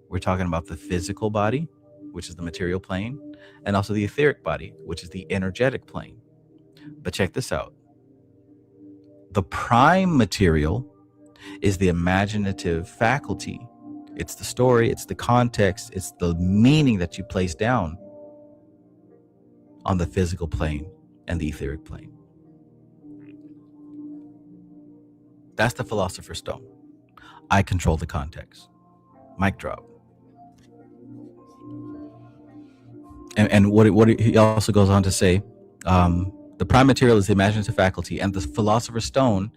We're talking about the physical body, which is the material plane, and also the etheric body, which is the energetic plane. But check this out. The prime material is the imaginative faculty. It's the story, it's the context, it's the meaning that you place down on the physical plane and the etheric plane. That's the philosopher's stone. I control the context. Mic drop. And what he also goes on to say, the prime material is the imaginative faculty, and the philosopher's stone,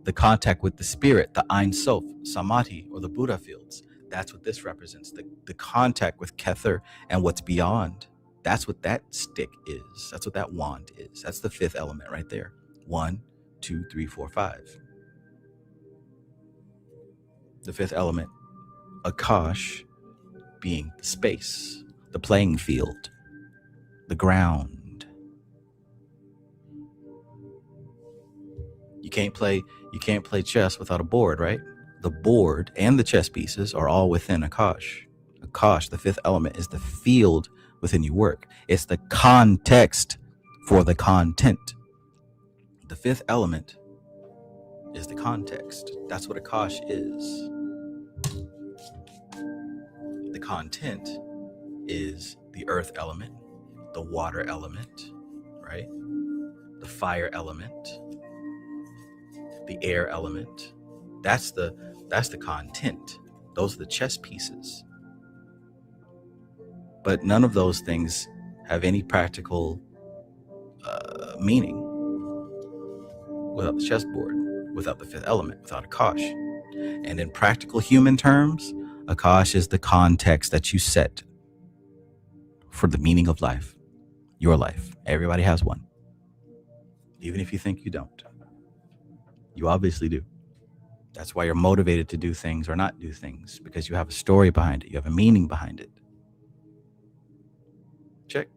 the contact with the spirit, the Ein Sof, Samadhi, or the Buddha fields. That's what this represents, the contact with Kether and what's beyond. That's what that stick is. That's what that wand is. That's the fifth element right there. 1, 2, 3, 4, 5. The fifth element, Akash, being the space, the playing field, the ground. You can't play chess without a board, right? The board and the chess pieces are all within Akash. Akash, the fifth element, is the field within your work. It's the context for the content. The fifth element is the context. That's what Akash is. The content is the earth element, the water element, right? The fire element, the air element. That's the content. Those are the chess pieces. But none of those things have any practical meaning without the chessboard, without the fifth element, without Akash. And in practical human terms, Akash is the context that you set for the meaning of life, your life. Everybody has one. Even if you think you don't. You obviously do. That's why you're motivated to do things or not do things, because you have a story behind it. You have a meaning behind it. Check.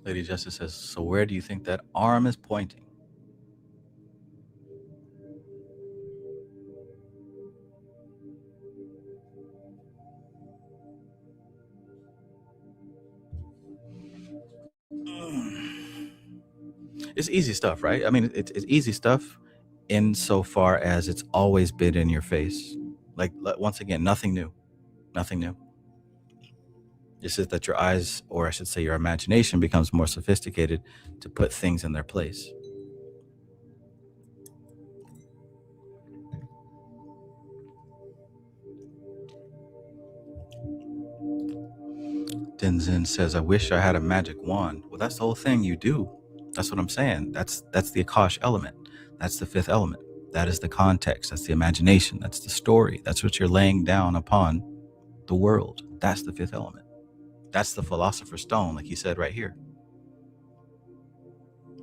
Lady Justice says, so where do you think that arm is pointing? It's easy stuff, right? I mean, it's easy stuff insofar as it's always been in your face. Like, once again, nothing new. Nothing new. It's just that your eyes, or I should say your imagination, becomes more sophisticated to put things in their place. Denzin says, I wish I had a magic wand. Well, that's the whole thing. You do. That's what I'm saying. That's the Akash element. That's the fifth element. That is the context. That's the imagination. That's the story. That's what you're laying down upon the world. That's the fifth element. That's the philosopher's stone, like he said right here.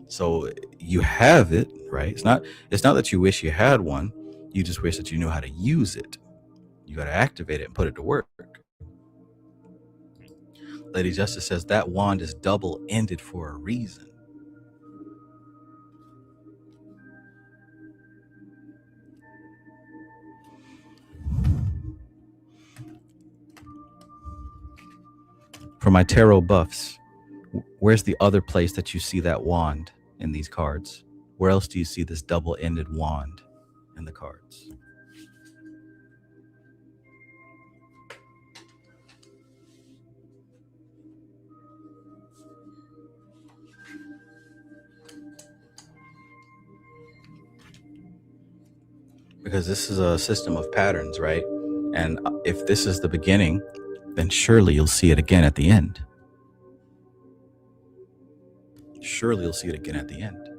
So you have it, right? It's not that you wish you had one. You just wish that you knew how to use it. You got to activate it and put it to work. Lady Justice says that wand is double-ended for a reason. For my tarot buffs, where's the other place that you see that wand in these cards? Where else do you see this double-ended wand in the cards? Because this is a system of patterns, right? And if this is the beginning, then surely you'll see it again at the end. Surely you'll see it again at the end.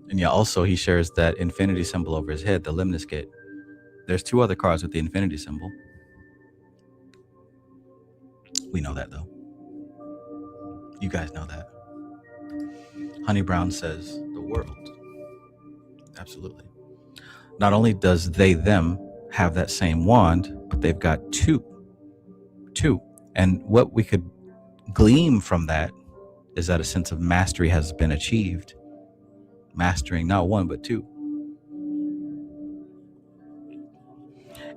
And yeah, also he shares that infinity symbol over his head, the limnus gate. There's two other cards with the infinity symbol. We know that though. You guys know that. Honey Brown says the world. Absolutely. Not only does they, them have that same wand, but they've got two. And what we could glean from that is that a sense of mastery has been achieved. Mastering not one, but two.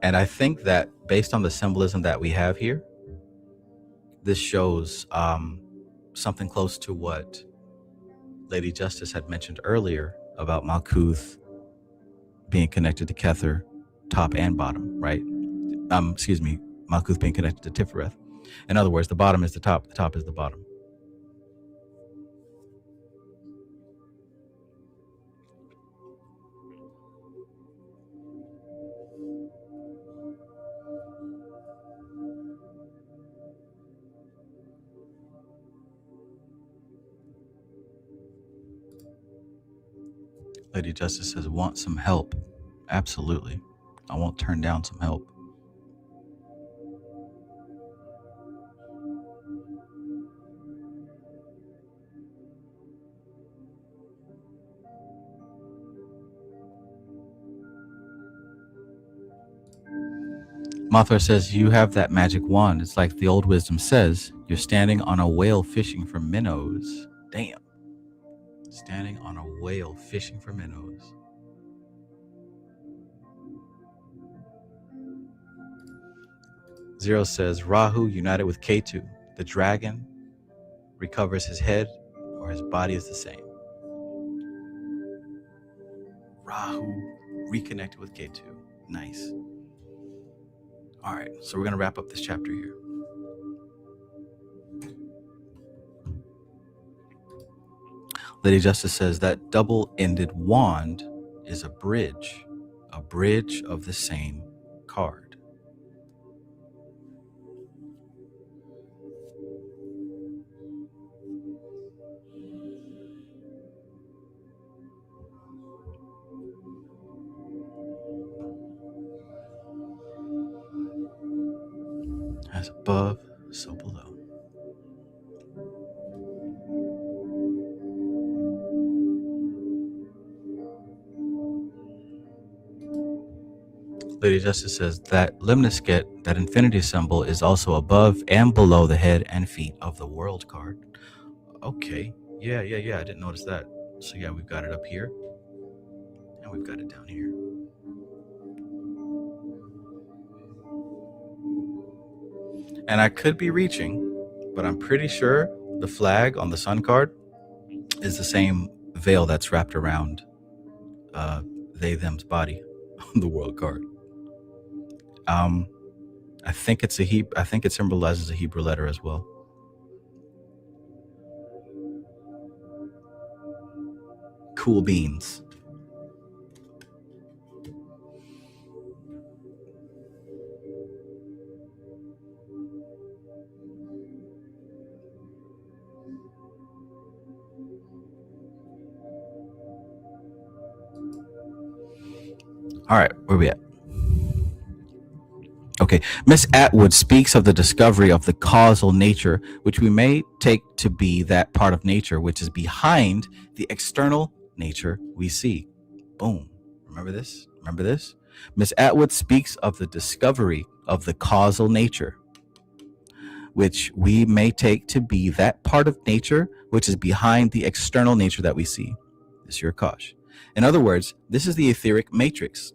And I think that based on the symbolism that we have here, this shows something close to what Lady Justice had mentioned earlier about Malkuth being connected to Kether, top and bottom, right? Malkuth being connected to Tifereth. In other words, the bottom is the top is the bottom. Lady Justice says, want some help? Absolutely. I won't turn down some help. Mothra says, you have that magic wand. It's like the old wisdom says, you're standing on a whale fishing for minnows. Damn. Standing on a whale fishing for minnows. Zero says, Rahu united with Ketu. The dragon recovers his head or his body is the same. Rahu reconnected with Ketu. Nice. All right, so we're going to wrap up this chapter here. Lady Justice says that double-ended wand is a bridge of the same card. As above, so below. Lady Justice says that lemnisket, that infinity symbol, is also above and below the head and feet of the world card. Okay. Yeah. I didn't notice that. So yeah, we've got it up here. And we've got it down here. And I could be reaching, but I'm pretty sure the flag on the sun card is the same veil that's wrapped around they, them's body on the world card. I think it's I think it symbolizes a Hebrew letter as well. Cool beans. All right, where we at? Okay, Miss Atwood speaks of the discovery of the causal nature, which we may take to be that part of nature which is behind the external nature we see. Boom. Remember this? Remember this? Miss Atwood speaks of the discovery of the causal nature, which we may take to be that part of nature which is behind the external nature that we see. This is your Akash. In other words, this is the etheric matrix.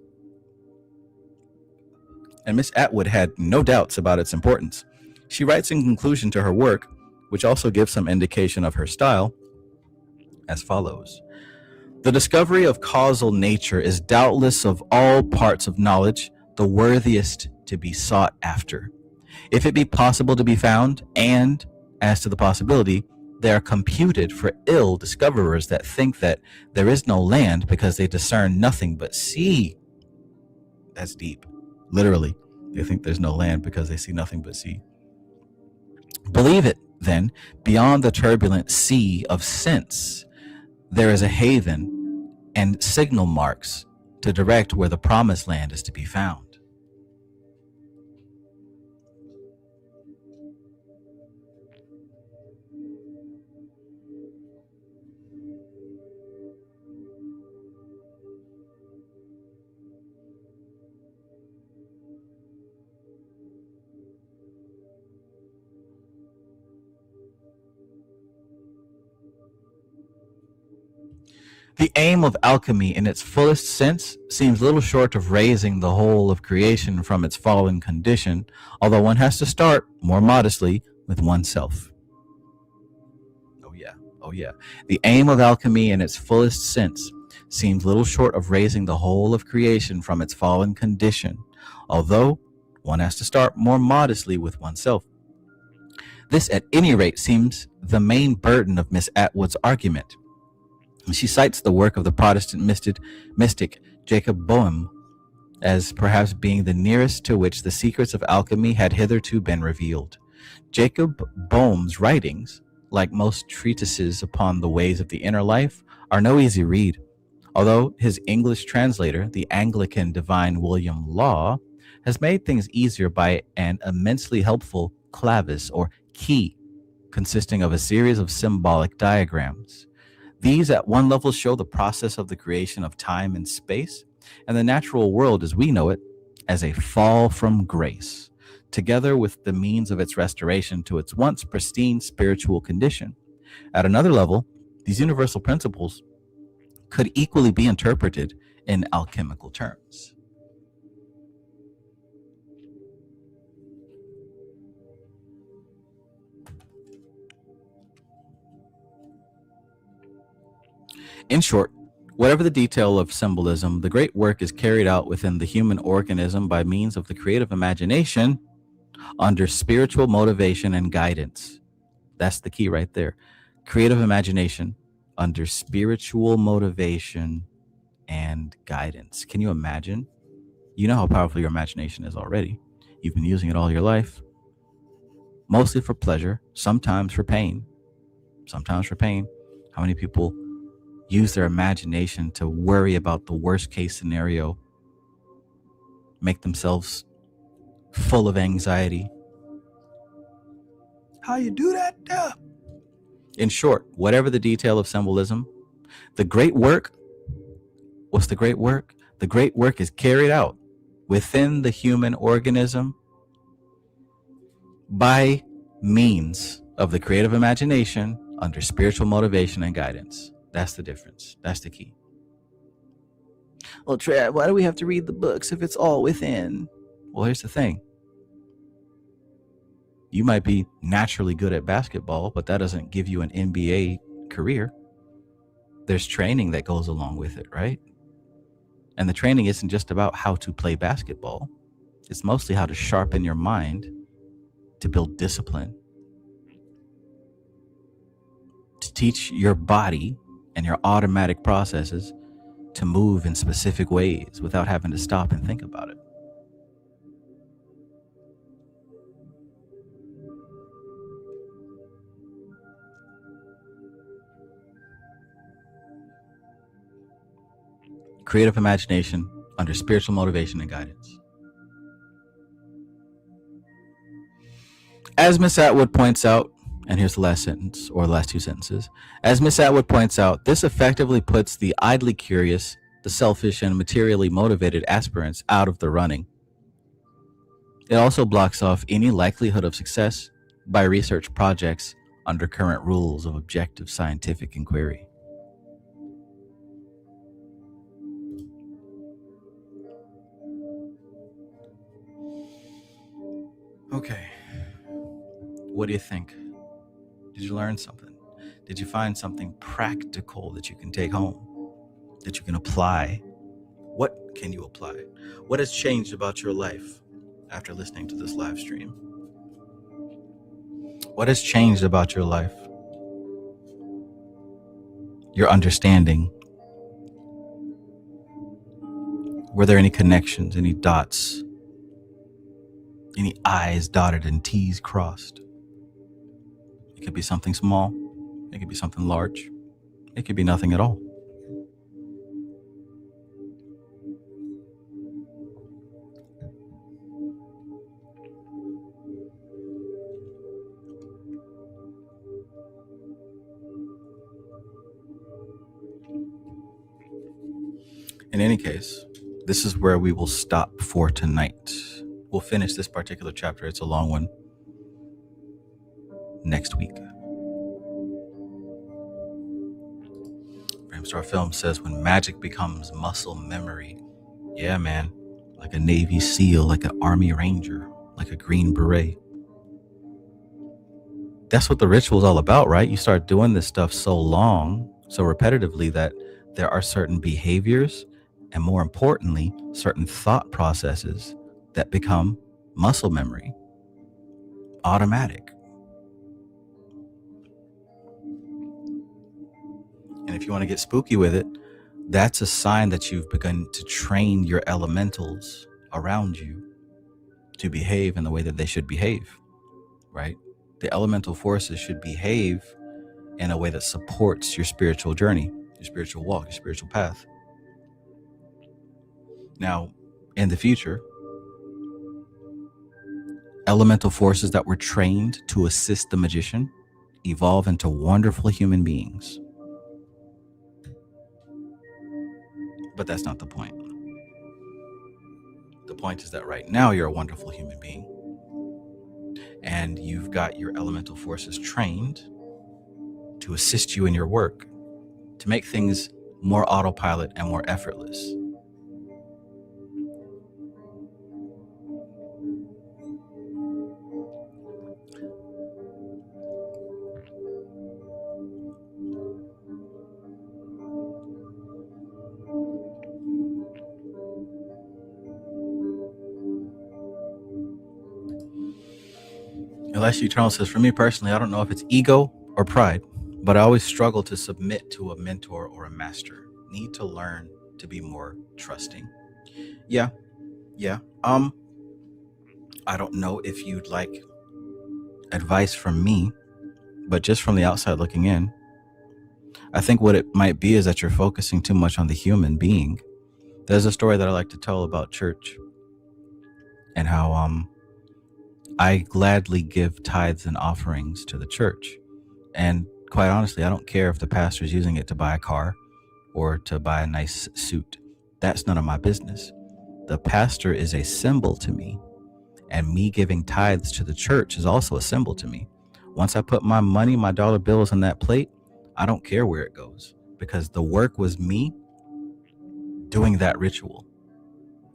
And Miss Atwood had no doubts about its importance. She writes in conclusion to her work, which also gives some indication of her style, as follows. The discovery of causal nature is doubtless of all parts of knowledge the worthiest to be sought after, if it be possible to be found, and, as to the possibility, they are computed for ill discoverers that think that there is no land because they discern nothing but sea. That's deep. Literally, they think there's no land because they see nothing but sea. Believe it, then, beyond the turbulent sea of sense, there is a haven and signal marks to direct where the promised land is to be found. The aim of alchemy in its fullest sense seems little short of raising the whole of creation from its fallen condition, although one has to start, more modestly, with oneself. Oh yeah. The aim of alchemy in its fullest sense seems little short of raising the whole of creation from its fallen condition, although one has to start more modestly with oneself. This, at any rate, seems the main burden of Miss Atwood's argument. She cites the work of the Protestant mystic Jacob Boehm as perhaps being the nearest to which the secrets of alchemy had hitherto been revealed. Jacob Boehm's writings, like most treatises upon the ways of the inner life, are no easy read, although his English translator, the Anglican divine William Law, has made things easier by an immensely helpful clavis or key consisting of a series of symbolic diagrams. These at one level show the process of the creation of time and space, and the natural world as we know it, as a fall from grace, together with the means of its restoration to its once pristine spiritual condition. At another level, these universal principles could equally be interpreted in alchemical terms. In short, whatever the detail of symbolism, the great work is carried out within the human organism by means of the creative imagination under spiritual motivation and guidance. That's the key right there. Creative imagination under spiritual motivation and guidance. Can you imagine? You know how powerful your imagination is already. You've been using it all your life, mostly for pleasure, sometimes for pain. Sometimes for pain. How many people use their imagination to worry about the worst case scenario, make themselves full of anxiety? How you do that? In short, whatever the detail of symbolism, the great work, what's the great work? The great work is carried out within the human organism by means of the creative imagination under spiritual motivation and guidance. That's the difference. That's the key. Well, Trav, why do we have to read the books if it's all within? Well, here's the thing. You might be naturally good at basketball, but that doesn't give you an NBA career. There's training that goes along with it, right? And the training isn't just about how to play basketball. It's mostly how to sharpen your mind, to build discipline, to teach your body and your automatic processes to move in specific ways without having to stop and think about it. Creative imagination under spiritual motivation and guidance. As Miss Atwood points out, and here's the last sentence, or the last two sentences. As Miss Atwood points out, this effectively puts the idly curious, the selfish, and materially motivated aspirants out of the running. It also blocks off any likelihood of success by research projects under current rules of objective scientific inquiry. Okay. What do you think? Did you learn something? Did you find something practical that you can take home, that you can apply? What can you apply? What has changed about your life after listening to this live stream? What has changed about your life? Your understanding? Were there any connections, any dots, any I's dotted and T's crossed? It could be something small. It could be something large. It could be nothing at all. In any case, this is where we will stop for tonight. We'll finish this particular chapter. It's a long one. Next week. Framestar Film says when magic becomes muscle memory. Yeah, man. Like a Navy SEAL, like an Army Ranger, like a Green Beret. That's what the ritual's all about, right? You start doing this stuff so long, so repetitively, that there are certain behaviors and, more importantly, certain thought processes that become muscle memory, automatic. And if you want to get spooky with it, that's a sign that you've begun to train your elementals around you to behave in the way that they should behave, right? The elemental forces should behave in a way that supports your spiritual journey, your spiritual walk, your spiritual path. Now, in the future, elemental forces that were trained to assist the magician evolve into wonderful human beings. But that's not the point. The The point is that right now you're a wonderful human being, and you've got your elemental forces trained to assist you in your work, to make things more autopilot and more effortless. Unless Eternal says, for me personally, I don't know if it's ego or pride, but I always struggle to submit to a mentor or a master. Need to learn to be more trusting. Yeah. I don't know if you'd like advice from me, but just from the outside looking in, I think what it might be is that you're focusing too much on the human being. There's a story that I like to tell about church and how I gladly give tithes and offerings to the church. And quite honestly, I don't care if the pastor's using it to buy a car or to buy a nice suit. That's none of my business. The pastor is a symbol to me, and me giving tithes to the church is also a symbol to me. Once I put my money, my dollar bills on that plate, I don't care where it goes, because the work was me doing that ritual.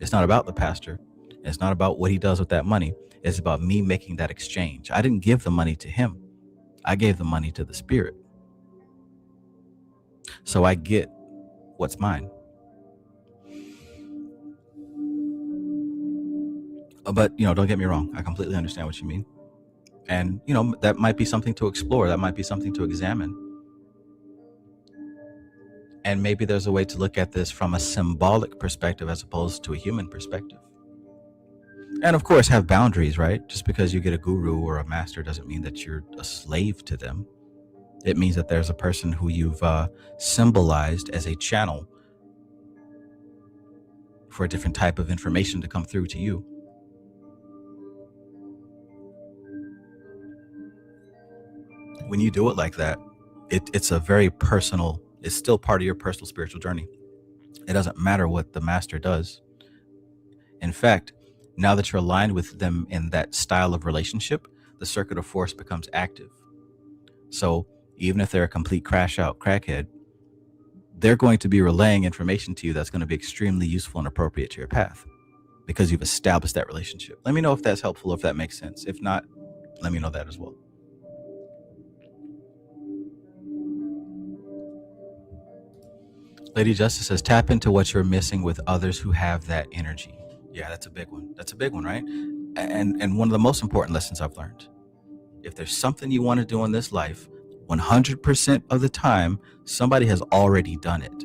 It's not about the pastor. It's not about what he does with that money. It's about me making that exchange. I didn't give the money to him. I gave the money to the spirit. So I get what's mine. But, don't get me wrong. I completely understand what you mean. And, that might be something to explore. That might be something to examine. And maybe there's a way to look at this from a symbolic perspective as opposed to a human perspective. And of course, have boundaries, right? Just because you get a guru or a master doesn't mean that you're a slave to them. It means that there's a person who you've symbolized as a channel for a different type of information to come through to you. When you do it like that, it's a very personal, it's still part of your personal spiritual journey. It doesn't matter what the master does. In fact, now that you're aligned with them in that style of relationship, the circuit of force becomes active. So even if they're a complete crash out crackhead, they're going to be relaying information to you that's going to be extremely useful and appropriate to your path because you've established that relationship. Let me know if that's helpful, if that makes sense. If not, let me know that as well. Lady Justice says, tap into what you're missing with others who have that energy. Yeah, that's a big one. That's a big one, right? And one of the most important lessons I've learned, if there's something you want to do in this life, 100% of the time, somebody has already done it.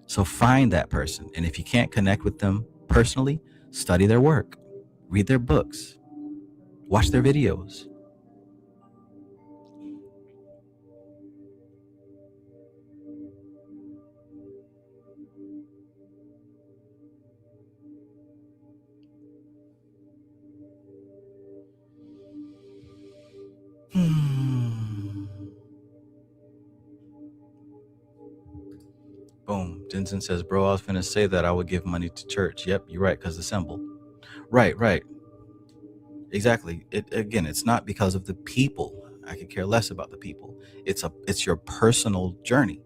So find that person. And if you can't connect with them personally, study their work, read their books, watch their videos. Boom. Jensen says, bro, I was finna say that I would give money to church. Yep, you're right, because the symbol. Right. Exactly. It's not because of the people. I could care less about the people. It's your personal journey.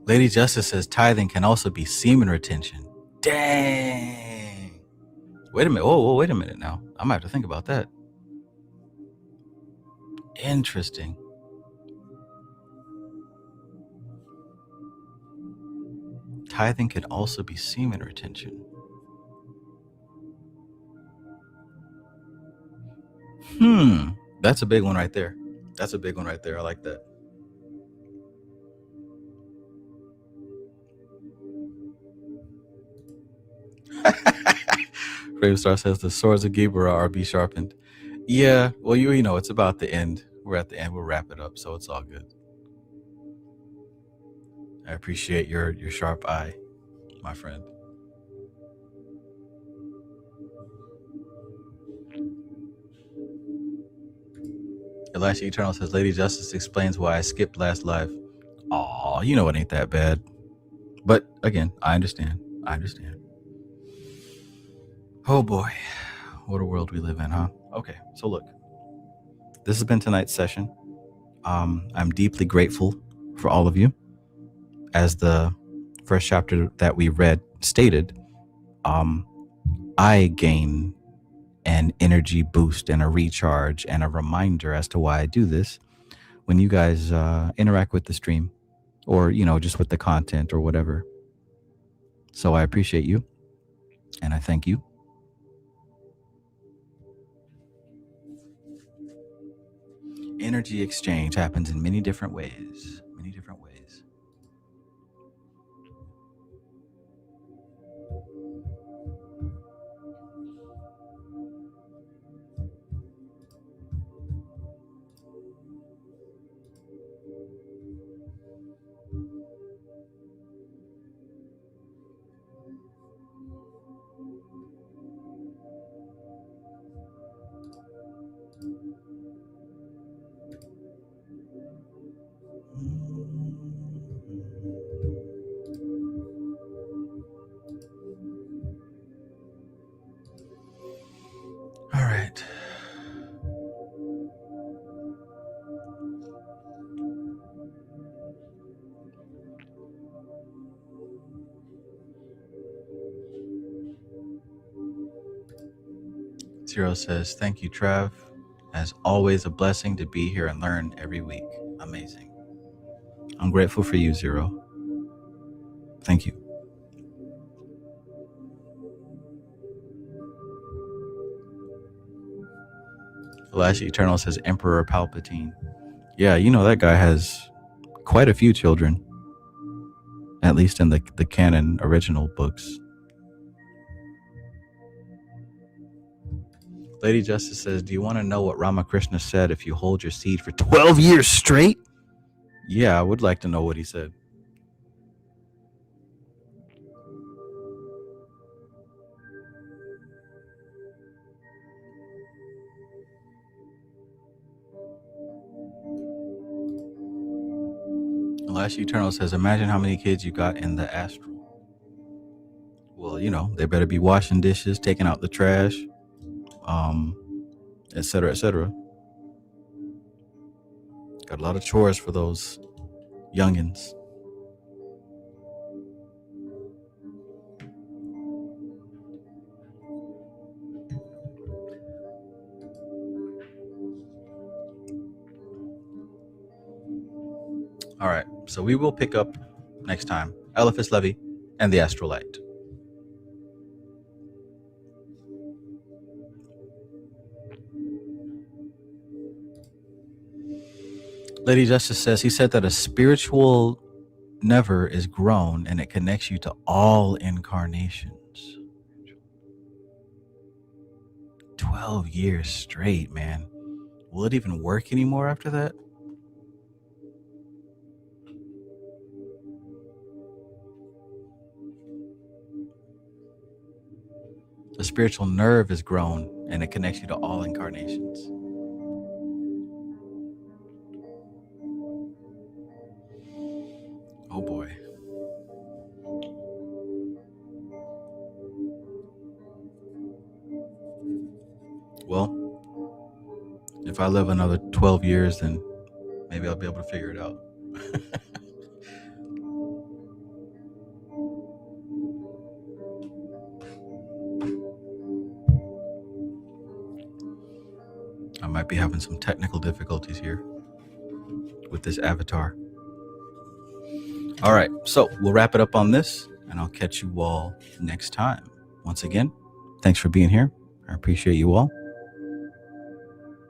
Lady Justice says tithing can also be semen retention. Dang. Wait a minute. Whoa, wait a minute now. I might have to think about that. Interesting. Tithing can also be semen retention. That's a big one right there. I like that. Bravestar says the swords of Gibra are be sharpened. Yeah, well, you know, it's about the end. We're at the end. We'll wrap it up, so it's all good. I appreciate your sharp eye, my friend. Elisha Eternal says, Lady Justice explains why I skipped last live. Aw, you know it ain't that bad. But again, I understand. Oh boy, what a world we live in, huh? Okay, so look, this has been tonight's session. I'm deeply grateful for all of you. As the first chapter that we read stated, I gain an energy boost and a recharge and a reminder as to why I do this when you guys interact with the stream or, just with the content or whatever. So I appreciate you and I thank you. Energy exchange happens in many different ways. All right. Zero says, thank you, Trav. As always, a blessing to be here and learn every week. Amazing. I'm grateful for you, Zero. Thank you. Elisha Eternal says, Emperor Palpatine. Yeah, that guy has quite a few children, at least in the canon original books. Lady Justice says, do you want to know what Ramakrishna said if you hold your seed for 12 years straight? Yeah, I would like to know what he said. Elisha Eternal says, imagine how many kids you got in the astral. Well, they better be washing dishes, taking out the trash, et cetera, et cetera. Got a lot of chores for those youngins. All right, so we will pick up next time Eliphas Levi and the Astrolite. Lady Justice says, he said that a spiritual never is grown and it connects you to all incarnations. 12 years straight, man. Will it even work anymore after that? The spiritual nerve is grown and it connects you to all incarnations. Oh boy. Well, if I live another 12 years, then maybe I'll be able to figure it out. I might be having some technical difficulties here with this avatar. All right, so we'll wrap it up on this, and I'll catch you all next time. Once again, thanks for being here. I appreciate you all.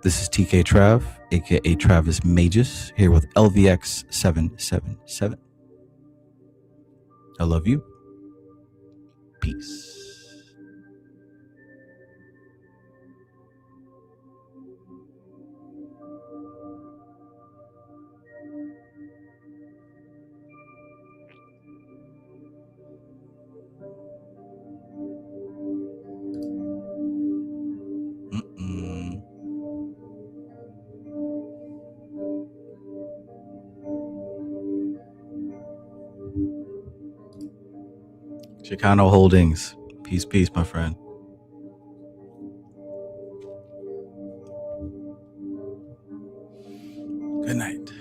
This is TK Trav, aka Travis Magus, here with LVX777. I love you. Peace. Chicano Holdings. Peace, peace, my friend. Good night.